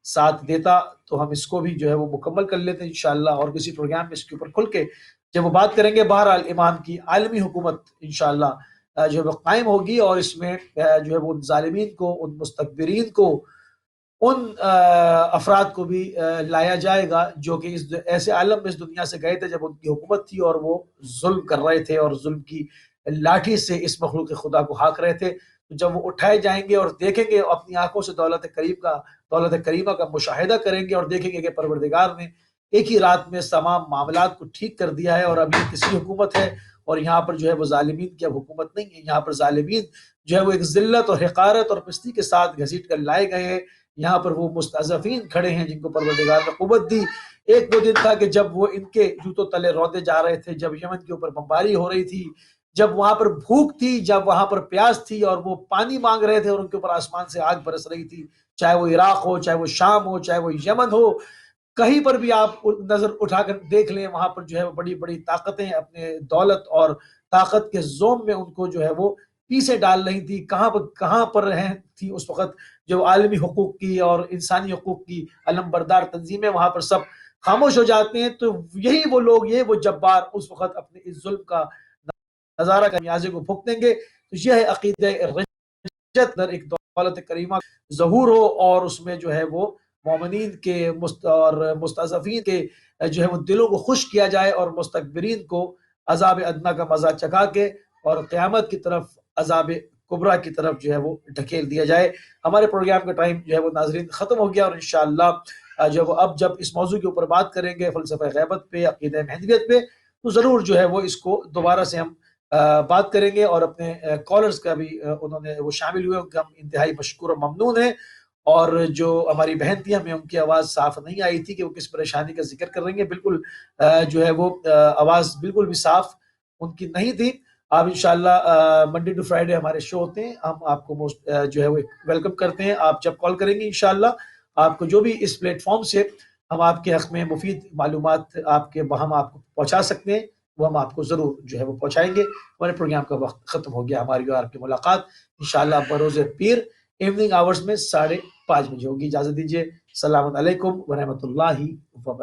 ساتھ دیتا تو ہم اس کو بھی جو ہے وہ مکمل کر لیتے انشاءاللہ، اور کسی پروگرام میں اس کے اوپر کھل کے جب وہ بات کریں گے. بہرحال امام کی عالمی حکومت انشاءاللہ جو ہے وہ قائم ہوگی، اور اس میں جو ہے وہ ان ظالمین کو، ان مستکبرین کو، ان افراد کو بھی لایا جائے گا جو کہ اس ایسے عالم میں اس دنیا سے گئے تھے جب ان کی حکومت تھی اور وہ ظلم کر رہے تھے اور ظلم کی لاٹھی سے اس مخلوق خدا کو ہانک رہے تھے. تو جب وہ اٹھائے جائیں گے اور دیکھیں گے اپنی آنکھوں سے دولت کریمہ کا مشاہدہ کریں گے اور دیکھیں گے کہ پروردگار نے ایک ہی رات میں تمام معاملات کو ٹھیک کر دیا ہے، اور ابھی کسی حکومت ہے اور یہاں پر جو ہے وہ ظالمین کی اب حکومت نہیں ہے. یہاں پر ظالمین جو ہے وہ ایک ذلت اور حقارت اور پستی کے ساتھ گھسیٹ کر لائے گئے ہیں. یہاں پر وہ مستضعفین کھڑے ہیں جن کو پروردگار نے قوت دی. ایک وہ دن تھا کہ جب وہ ان کے جوتوں تلے رودے جا رہے تھے، جب یمن کے اوپر بمباری ہو رہی تھی، جب وہاں پر بھوک تھی، جب وہاں پر پیاس تھی اور وہ پانی مانگ رہے تھے اور ان کے اوپر آسمان سے آگ برس رہی تھی، چاہے وہ عراق ہو، چاہے وہ شام ہو، چاہے وہ یمن ہو، کہیں پر بھی آپ نظر اٹھا کر دیکھ لیں، وہاں پر جو ہے وہ بڑی بڑی طاقتیں اپنے دولت اور طاقت کے زوم میں ان کو جو ہے وہ پیسے ڈال رہی تھی. کہاں پر تھی اس وقت جو عالمی حقوق کی اور انسانی حقوق کی علم بردار تنظیمیں؟ وہاں پر سب خاموش ہو جاتے ہیں. تو یہی وہ لوگ، یہ وہ جبار اس وقت اپنے اس ظلم کا نظارہ کا میازے کو بھگتیں گے. تو یہ ہے عقیدہ رجت، در ایک دولت کریمہ ظہور ہو اور اس میں جو ہے وہ مومنین کے اور مستضعفین کے جو ہے وہ دلوں کو خوش کیا جائے اور مستکبرین کو عذاب ادنا کا مزہ چکھا کے اور قیامت کی طرف عذاب کبریٰ کی طرف جو ہے وہ ڈھکیل دیا جائے. ہمارے پروگرام کا ٹائم جو ہے وہ ناظرین ختم ہو گیا، اور انشاءاللہ جو اب جب اس موضوع کے اوپر بات کریں گے فلسفہ غیبت پہ، عقیدہ مہدویت پہ، تو ضرور جو ہے وہ اس کو دوبارہ سے ہم بات کریں گے. اور اپنے کالرز کا بھی انہوں نے وہ شامل ہوئے، ان کا ہم انتہائی مشکور و ممنون ہیں. اور جو ہماری بہن تھی، ہمیں ان کی آواز صاف نہیں آئی تھی کہ وہ کس پریشانی کا ذکر کر رہی ہیں. بالکل جو ہے وہ آواز بالکل بھی صاف ان کی نہیں تھی. آپ انشاءاللہ منڈے ٹو فرائیڈے ہمارے شو ہوتے ہیں، ہم آپ کو جو ہے وہ ویلکم کرتے ہیں. آپ جب کال کریں گے انشاءاللہ آپ کو جو بھی اس پلیٹ فارم سے ہم آپ کے حق میں مفید معلومات آپ کے ہم آپ کو پہنچا سکتے ہیں وہ ہم آپ کو ضرور جو ہے وہ پہنچائیں گے. ہمارے پروگرام کا وقت ختم ہو گیا. ہماری اور آپ کی ملاقات انشاءاللہ بروز پیر ایوننگ آورز میں 5:30 بجے ہوگی. اجازت دیجیے. السلام علیکم ورحمۃ اللہ وبرکاتہ.